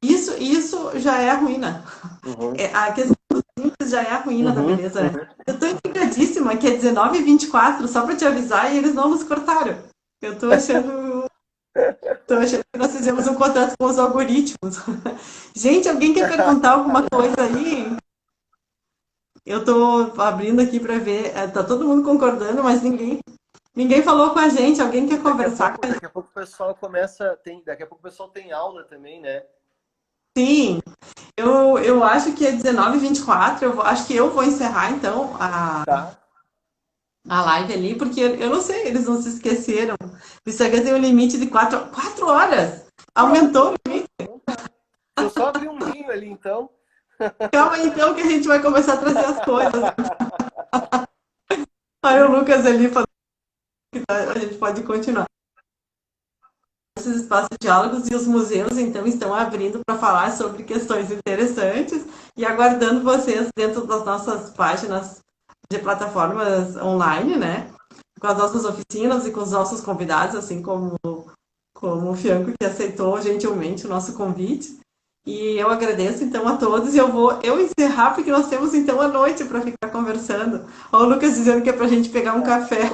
Isso já é a ruína. Uhum. A questão do simples já é a ruína da beleza, né? Eu tô intrigadíssima que é 19h24, só para te avisar, e eles não nos cortaram. Eu tô achando que nós fizemos um contato com os algoritmos. Gente, alguém quer perguntar alguma coisa aí? Eu tô abrindo aqui para ver. Tá todo mundo concordando, mas ninguém falou com a gente. Alguém quer conversar com a gente? Daqui a pouco o pessoal tem aula também, né? Sim, eu acho que é 19h24. Acho que eu vou encerrar então Tá? a live ali, porque eu não sei, eles não se esqueceram. O Instagram tem um limite de 4 horas. Aumentou. Pronto. Então tá. Se eu só abrir um vinho ali, então. Calma aí, então, que a gente vai começar a trazer as coisas. Aí o Lucas ali falou que a gente pode continuar. Esses espaços de diálogos e os museus, então, estão abrindo para falar sobre questões interessantes e aguardando vocês dentro das nossas páginas de plataformas online, né? Com as nossas oficinas e com os nossos convidados, assim como o Fianco, que aceitou gentilmente o nosso convite. E eu agradeço, então, a todos. E eu encerrar, porque nós temos, então, a noite para ficar conversando. Olha o Lucas dizendo que é para a gente pegar um café.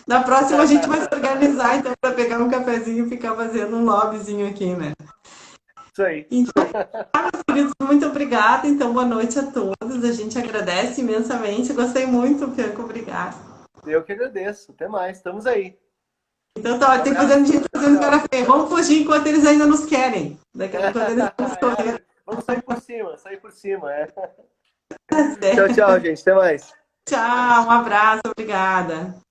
Na próxima a gente vai se organizar, então, para pegar um cafezinho e ficar fazendo um lobbyzinho aqui, né? Isso aí. Então, meus queridos, muito obrigada. Então, boa noite a todos. A gente agradece imensamente. Gostei muito, Fianco. Obrigada. Eu que agradeço. Até mais. Estamos aí. Então, tá, Um tem abraço. fazendo gente Tchau, fazendo tchau. café. Vamos fugir enquanto eles ainda nos querem. Daqui a pouco eles vão escorrer. Vamos sair por cima, sair por cima. É. Tá Tchau, certo. tchau, gente. Até mais. Tchau, um abraço, obrigada.